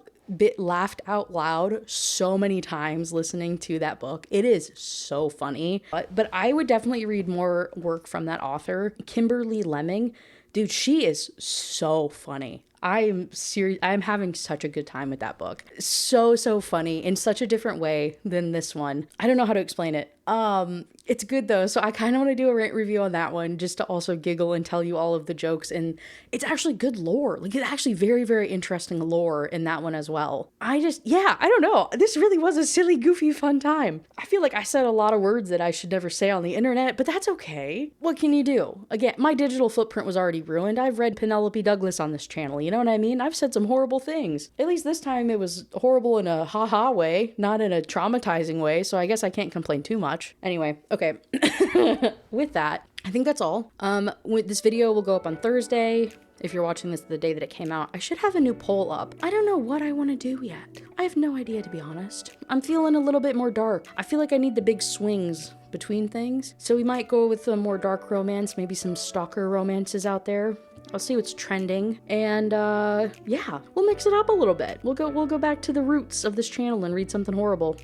laughed out loud so many times listening to that book. It is so funny. But I would definitely read more work from that author, Kimberly Lemming. Dude, she is so funny. I'm serious. I'm having such a good time with that book. So funny in such a different way than this one. I don't know how to explain it. It's good though. So I kind of want to do a rant review on that one just to also giggle and tell you all of the jokes. And it's actually good lore. Like, it's actually very interesting lore in that one as well. I don't know. This really was a silly, goofy, fun time. I feel like I said a lot of words that I should never say on the internet, but that's okay. What can you do? Again, my digital footprint was already ruined. I've read Penelope Douglas on this channel. You know what I mean? I've said some horrible things. At least this time it was horrible in a haha way, not in a traumatizing way. So I guess I can't complain too much. Anyway, okay. With that, I think that's all. This video will go up on Thursday. If you're watching this the day that it came out, I should have a new poll up. I don't know what I want to do yet. I have no idea, to be honest. I'm feeling a little bit more dark. I feel like I need the big swings between things. So we might go with a more dark romance, maybe some stalker romances out there. I'll see what's trending, and yeah, we'll mix it up a little bit. We'll go back to the roots of this channel and read something horrible.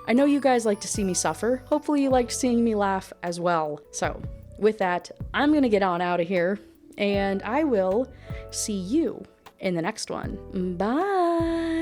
I know you guys like to see me suffer. Hopefully you liked seeing me laugh as well. So with that, I'm gonna get on out of here, and I will see you in the next one. Bye.